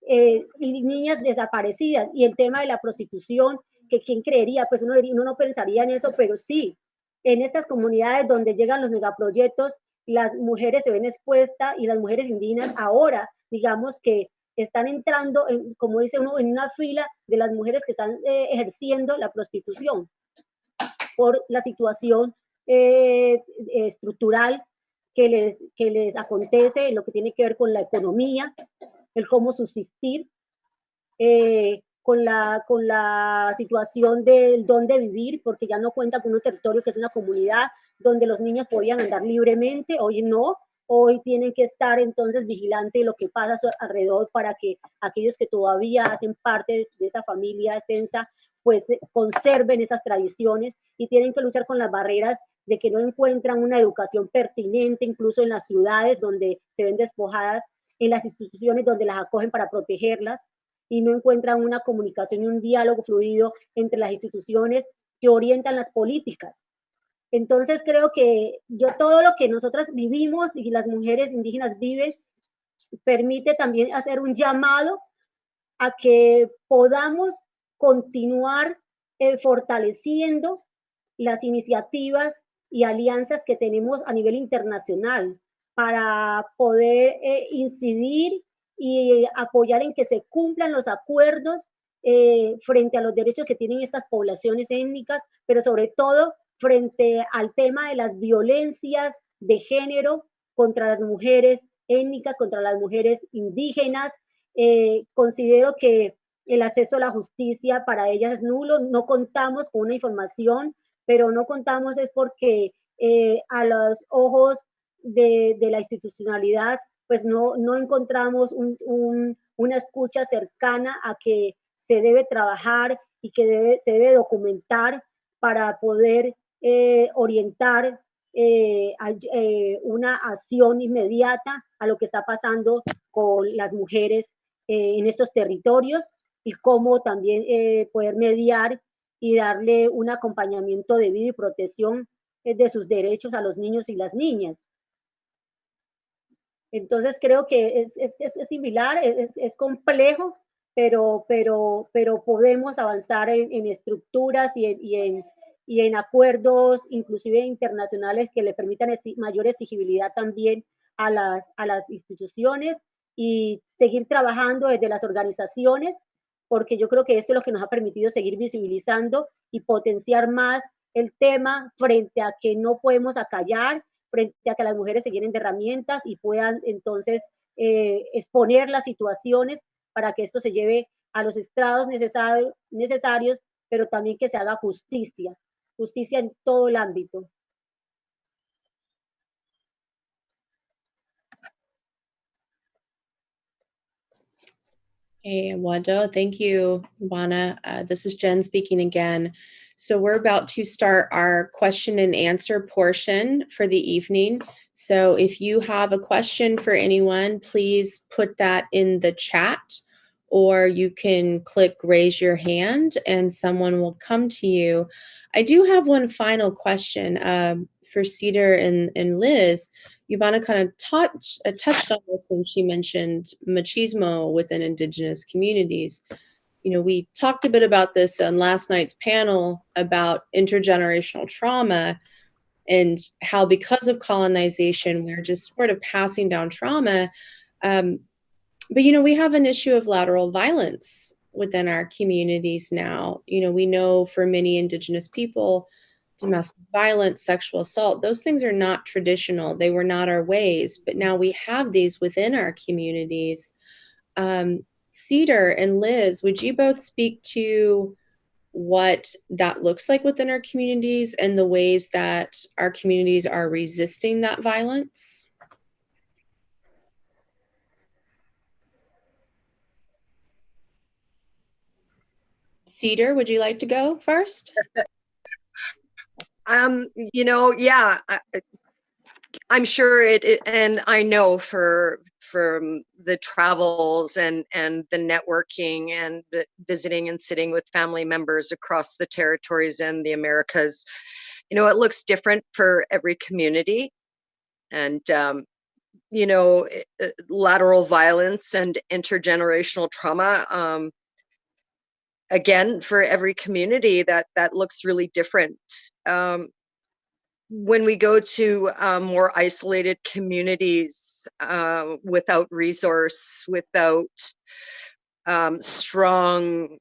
y niñas desaparecidas, y el tema de la prostitución, que quién creería, pues uno no pensaría en eso, pero sí, en estas comunidades donde llegan los megaproyectos, las mujeres se ven expuestas y las mujeres indígenas ahora, digamos que están entrando, como dice uno, en una fila de las mujeres que están ejerciendo la prostitución por la situación estructural que les acontece en lo que tiene que ver con la economía, el cómo subsistir, con la situación del dónde vivir, porque ya no cuenta con un territorio que es una comunidad donde los niños podían andar libremente, hoy no, hoy tienen que estar entonces vigilantes de lo que pasa a su alrededor para que aquellos que todavía hacen parte de esa familia extensa, pues conserven esas tradiciones y tienen que luchar con las barreras de que no encuentran una educación pertinente, incluso en las ciudades donde se ven despojadas, en las instituciones donde las acogen para protegerlas, y no encuentran una comunicación y un diálogo fluido entre las instituciones que orientan las políticas. Entonces creo que todo lo que nosotras vivimos y las mujeres indígenas viven permite también hacer un llamado a que podamos continuar fortaleciendo las iniciativas y alianzas que tenemos a nivel internacional para poder incidir y apoyar en que se cumplan los acuerdos frente a los derechos que tienen estas poblaciones étnicas, pero sobre todo frente al tema de las violencias de género contra las mujeres étnicas, contra las mujeres indígenas. Considero que el acceso a la justicia para ellas es nulo, no contamos con una información, pero no contamos es porque a los ojos de la institucionalidad, pues no encontramos una escucha cercana a que se debe trabajar y que se debe documentar para poder orientar una acción inmediata a lo que está pasando con las mujeres en estos territorios y cómo también poder mediar y darle un acompañamiento debido y protección de sus derechos a los niños y las niñas. Entonces creo que es similar, es complejo, pero podemos avanzar en estructuras y en acuerdos, inclusive internacionales, que le permitan mayor exigibilidad también a las instituciones y seguir trabajando desde las organizaciones, porque yo creo que esto es lo que nos ha permitido seguir visibilizando y potenciar más el tema frente a que no podemos acallar, frente a que las mujeres se llenen de herramientas y puedan entonces exponer las situaciones para que esto se lleve a los estrados necesarios, pero también que se haga justicia, justicia en todo el ámbito. Hey, Wado, thank you, Yobana. This is Jen speaking again. So we're about to start our question and answer portion for the evening. So if you have a question for anyone, please put that in the chat, or you can click raise your hand and someone will come to you. I do have one final question for Cedar and Liz. Yobana kind of touched on this when she mentioned machismo within Indigenous communities. You know, we talked a bit about this on last night's panel about intergenerational trauma and how because of colonization, we're just sort of passing down trauma. But, you know, we have an issue of lateral violence within our communities now. You know, we know for many Indigenous people, domestic violence, sexual assault, those things are not traditional. They were not our ways, but now we have these within our communities. Cedar and Liz, would you both speak to what that looks like within our communities and the ways that our communities are resisting that violence? Cedar, would you like to go first? You know, yeah, I'm sure and I know from the travels and the networking and the visiting and sitting with family members across the territories and the Americas, you know, it looks different for every community. And, you know, lateral violence and intergenerational trauma, again, for every community that looks really different. When we go to more isolated communities without resource, without strong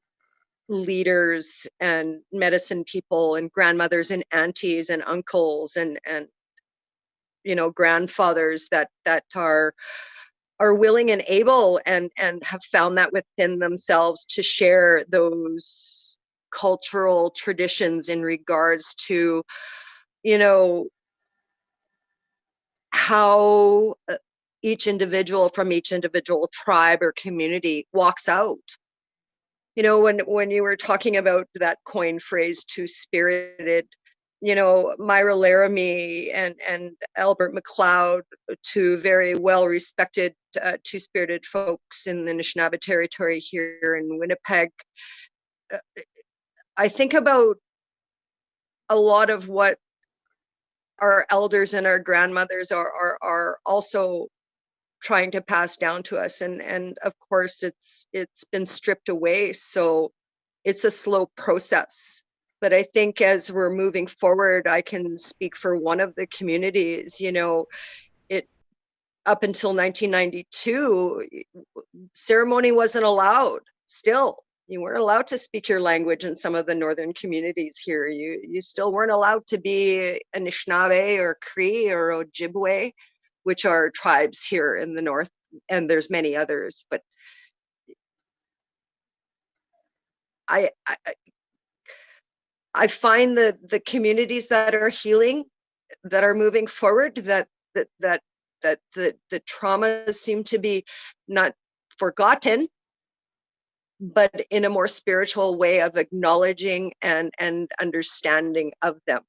leaders and medicine people and grandmothers and aunties and uncles and you know, grandfathers that are willing and able and have found that within themselves to share those cultural traditions in regards to, you know, how each individual from each individual tribe or community walks out. You know, when you were talking about that coined phrase, two-spirited, you know, Myra Laramie and Albert McLeod, two very well-respected two-spirited folks in the Anishinaabe territory here in Winnipeg. I think about a lot of what our elders and our grandmothers are also trying to pass down to us, and of course it's been stripped away, so it's a slow process. But I think as we're moving forward, I can speak for one of the communities, you know, it up until 1992, ceremony wasn't allowed. Still, you weren't allowed to speak your language in some of the northern communities here. You still weren't allowed to be Anishinaabe or Cree or Ojibwe, which are tribes here in the north, and there's many others. But I find that the communities that are healing, that are moving forward, that the traumas seem to be not forgotten, but in a more spiritual way of acknowledging and understanding of them,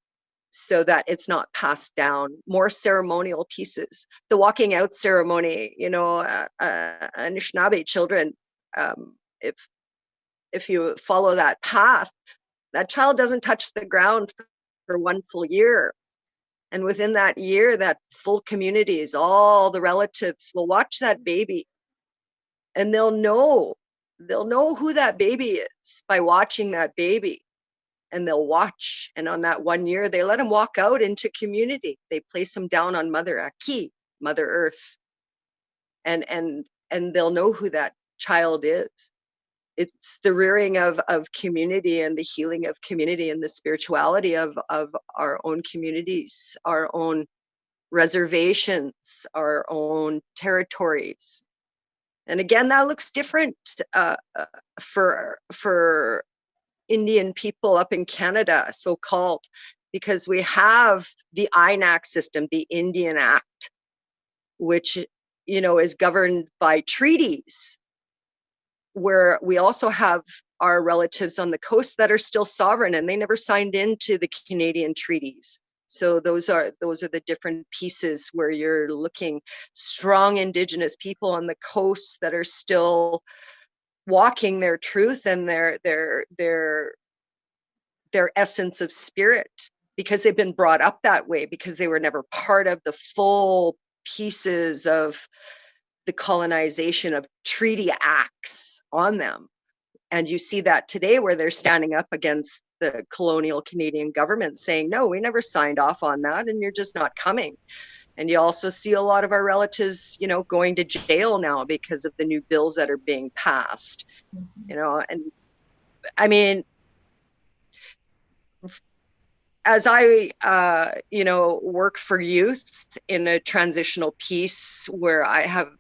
so that it's not passed down. More ceremonial pieces. The walking out ceremony, you know, Anishinaabe children, if you follow that path, that child doesn't touch the ground for one full year. And within that year, that full communities, all the relatives will watch that baby, and they'll know who that baby is by watching that baby. And they'll watch, and on that 1 year, they let him walk out into community. They place him down on Mother Aki, Mother Earth, and they'll know who that child is. It's the rearing of community and the healing of community and the spirituality of our own communities, our own reservations, our own territories. And again, that looks different for Indian people up in Canada, so-called, because we have the INAC system, the Indian Act, which, you know, is governed by treaties, where we also have our relatives on the coast that are still sovereign, and they never signed into the Canadian treaties. So those are the different pieces where you're looking strong Indigenous people on the coast that are still walking their truth and their essence of spirit, because they've been brought up that way, because they were never part of the full pieces of the colonization of treaty acts on them. And you see that today, where they're standing up against the colonial Canadian government saying, no, we never signed off on that, and you're just not coming. And you also see a lot of our relatives, you know, going to jail now because of the new bills that are being passed, you know. And I mean, as I, you know, work for youth in a transitional piece, where I have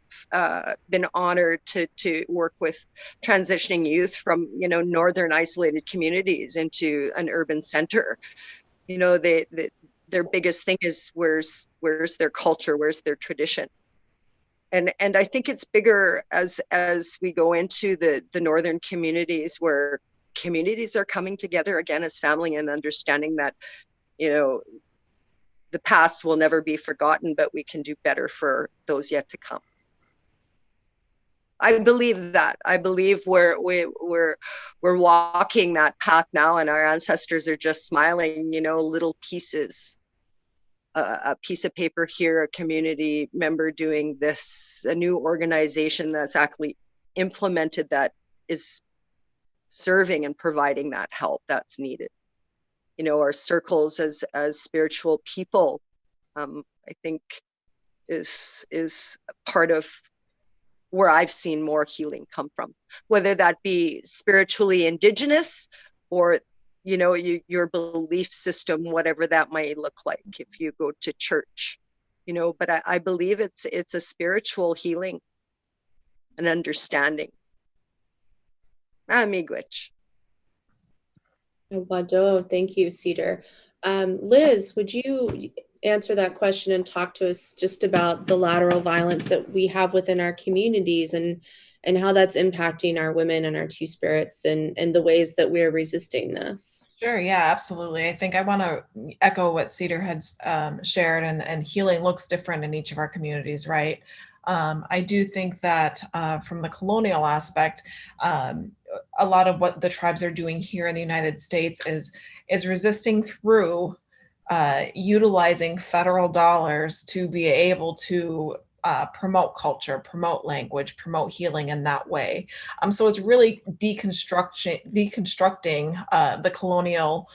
been honored to work with transitioning youth from, you know, northern isolated communities into an urban center, you know, their biggest thing is where's their culture, where's their tradition. And I think it's bigger as we go into the northern communities, where communities are coming together again as family and understanding that, you know, the past will never be forgotten, but we can do better for those yet to come. I believe that. I believe we're walking that path now, and our ancestors are just smiling, you know, little pieces. A piece of paper here, a community member doing this, a new organization that's actually implemented, that is serving and providing that help that's needed. You know, our circles as spiritual people, I think is part of where I've seen more healing come from, whether that be spiritually Indigenous or, you know, your belief system, whatever that might look like if you go to church, you know. But I believe it's a spiritual healing and understanding. Miigwech. Wado, thank you, Cedar. Liz, would you answer that question and talk to us just about the lateral violence that we have within our communities, and how that's impacting our women and our two spirits, and the ways that we're resisting this? Sure, yeah, absolutely. I think I want to echo what Cedar had shared, and healing looks different in each of our communities, right? I do think that from the colonial aspect, a lot of what the tribes are doing here in the United States is resisting through utilizing federal dollars to be able to promote culture, promote language, promote healing in that way. So it's really deconstructing the colonial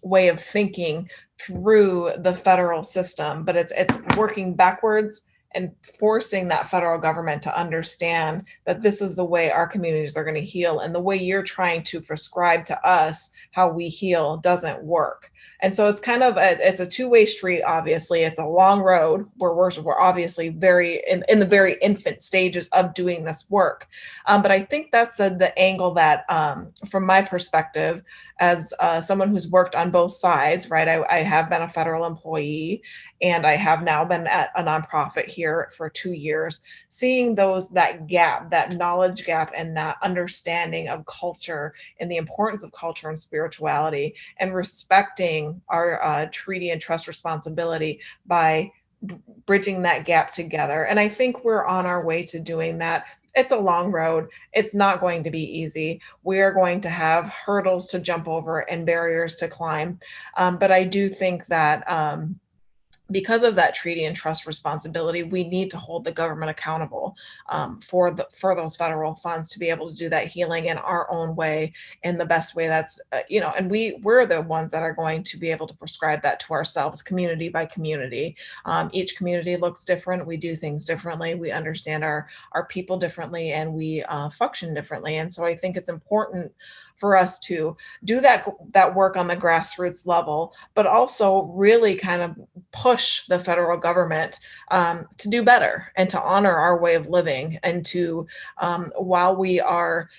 way of thinking through the federal system, but it's working backwards and forcing that federal government to understand that this is the way our communities are going to heal, and the way you're trying to prescribe to us how we heal doesn't work. And so it's kind of it's a two-way street. Obviously, it's a long road where we're obviously very in the very infant stages of doing this work. But I think that's the angle that, from my perspective, as someone who's worked on both sides, right? I have been a federal employee, and I have now been at a nonprofit here for 2 years, seeing that gap, that knowledge gap, and that understanding of culture and the importance of culture and spirituality, and respecting our treaty and trust responsibility by bridging that gap together. And I think we're on our way to doing that. It's a long road. It's not going to be easy. We are going to have hurdles to jump over and barriers to climb. But I do think that because of that treaty and trust responsibility, we need to hold the government accountable for those federal funds to be able to do that healing in our own way, in the best way that's, and we're the ones that are going to be able to prescribe that to ourselves, community by community. Each community looks different. We do things differently. We understand our people differently, and we function differently. And so I think it's important for us to do that work on the grassroots level, but also really kind of push the federal government to do better and to honor our way of living, and to, while we are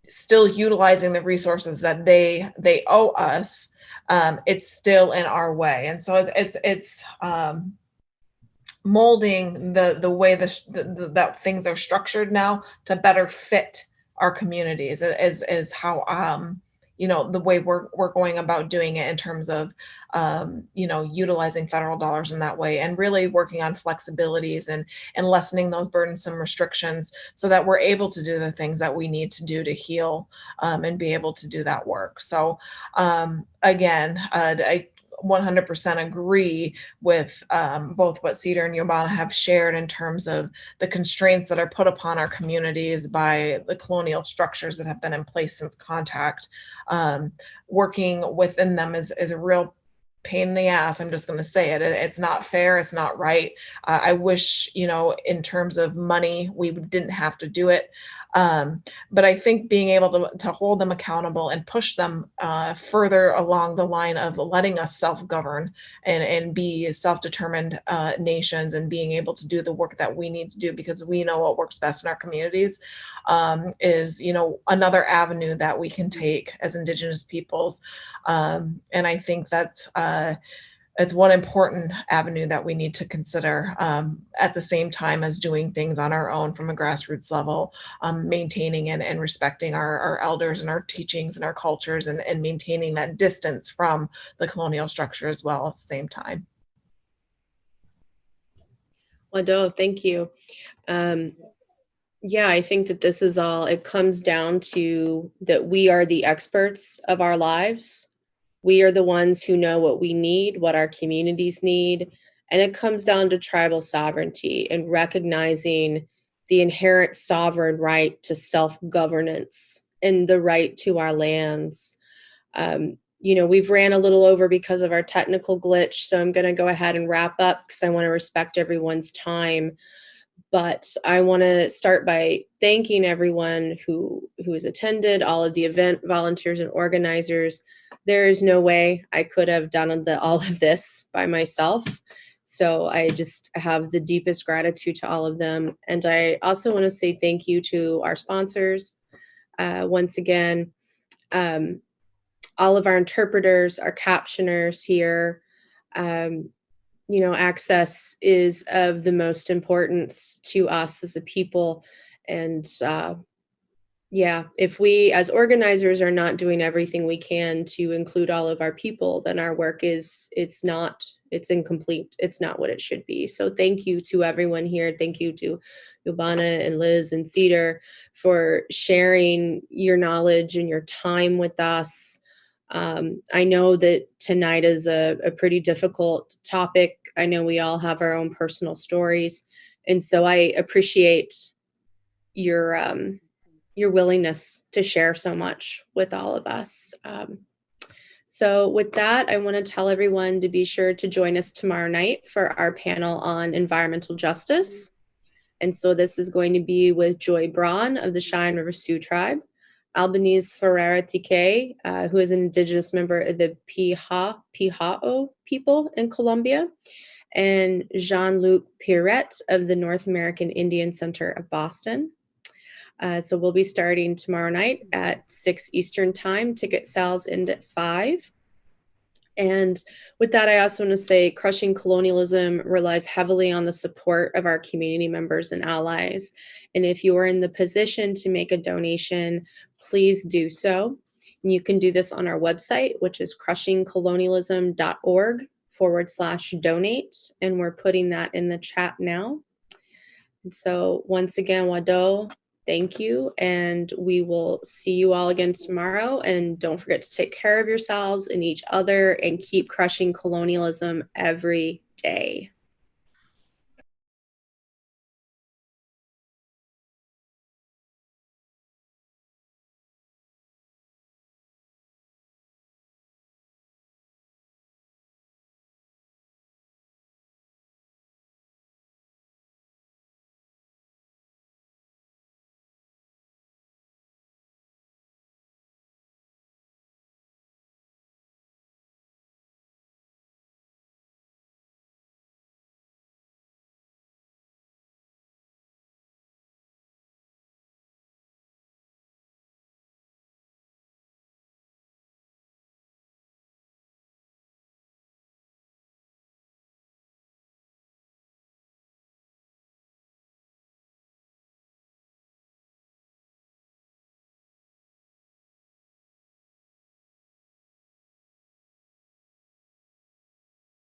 still utilizing the resources that they owe us, it's still in our way. And so it's molding the way that things are structured now to better fit our communities is how the way we're going about doing it, in terms of utilizing federal dollars in that way, and really working on flexibilities and lessening those burdensome restrictions, so that we're able to do the things that we need to do to heal, and be able to do that work. So again, I 100% agree with both what Cedar and Yobana have shared in terms of the constraints that are put upon our communities by the colonial structures that have been in place since contact. Working within them is a real pain in the ass. I'm just going to say it. It's not fair. It's not right. I wish, in terms of money, we didn't have to do it. But I think being able to hold them accountable and push them further along the line of letting us self-govern and be self-determined nations, and being able to do the work that we need to do because we know what works best in our communities, is, another avenue that we can take as Indigenous peoples. And I think that's it's one important avenue that we need to consider, at the same time as doing things on our own from a grassroots level, maintaining and respecting our elders and our teachings and our cultures, and maintaining that distance from the colonial structure as well at the same time. Wado, thank you. Yeah, I think that this is all, it comes down to that we are the experts of our lives. We are the ones who know what we need, what our communities need. And it comes down to tribal sovereignty and recognizing the inherent sovereign right to self-governance and the right to our lands. We've ran a little over because of our technical glitch, so I'm going to go ahead and wrap up because I want to respect everyone's time. But I want to start by thanking everyone who has attended, all of the event volunteers and organizers. There is no way I could have done all of this by myself. So I just have the deepest gratitude to all of them. And I also want to say thank you to our sponsors. Once again, all of our interpreters, our captioners here. Access is of the most importance to us as a people. And if we as organizers are not doing everything we can to include all of our people, then our work it's incomplete. It's not what it should be. So thank you to everyone here. Thank you to Yobana and Liz and Cedar for sharing your knowledge and your time with us. I know that tonight is a pretty difficult topic. I know we all have our own personal stories. And so I appreciate your willingness to share so much with all of us. So with that, I want to tell everyone to be sure to join us tomorrow night for our panel on environmental justice. And so this is going to be with Joy Braun of the Cheyenne River Sioux Tribe, Albanese Ferreira TK, who is an Indigenous member of the Pihao people in Colombia, and Jean-Luc Pirette of the North American Indian Center of Boston. So we'll be starting tomorrow night at 6 Eastern Time. Ticket sales end at 5. And with that, I also want to say Crushing Colonialism relies heavily on the support of our community members and allies. And if you are in the position to make a donation, please do so. And you can do this on our website, which is crushingcolonialism.org/donate. And we're putting that in the chat now. And so once again, Wado, thank you, and we will see you all again tomorrow. And don't forget to take care of yourselves and each other and keep crushing colonialism every day.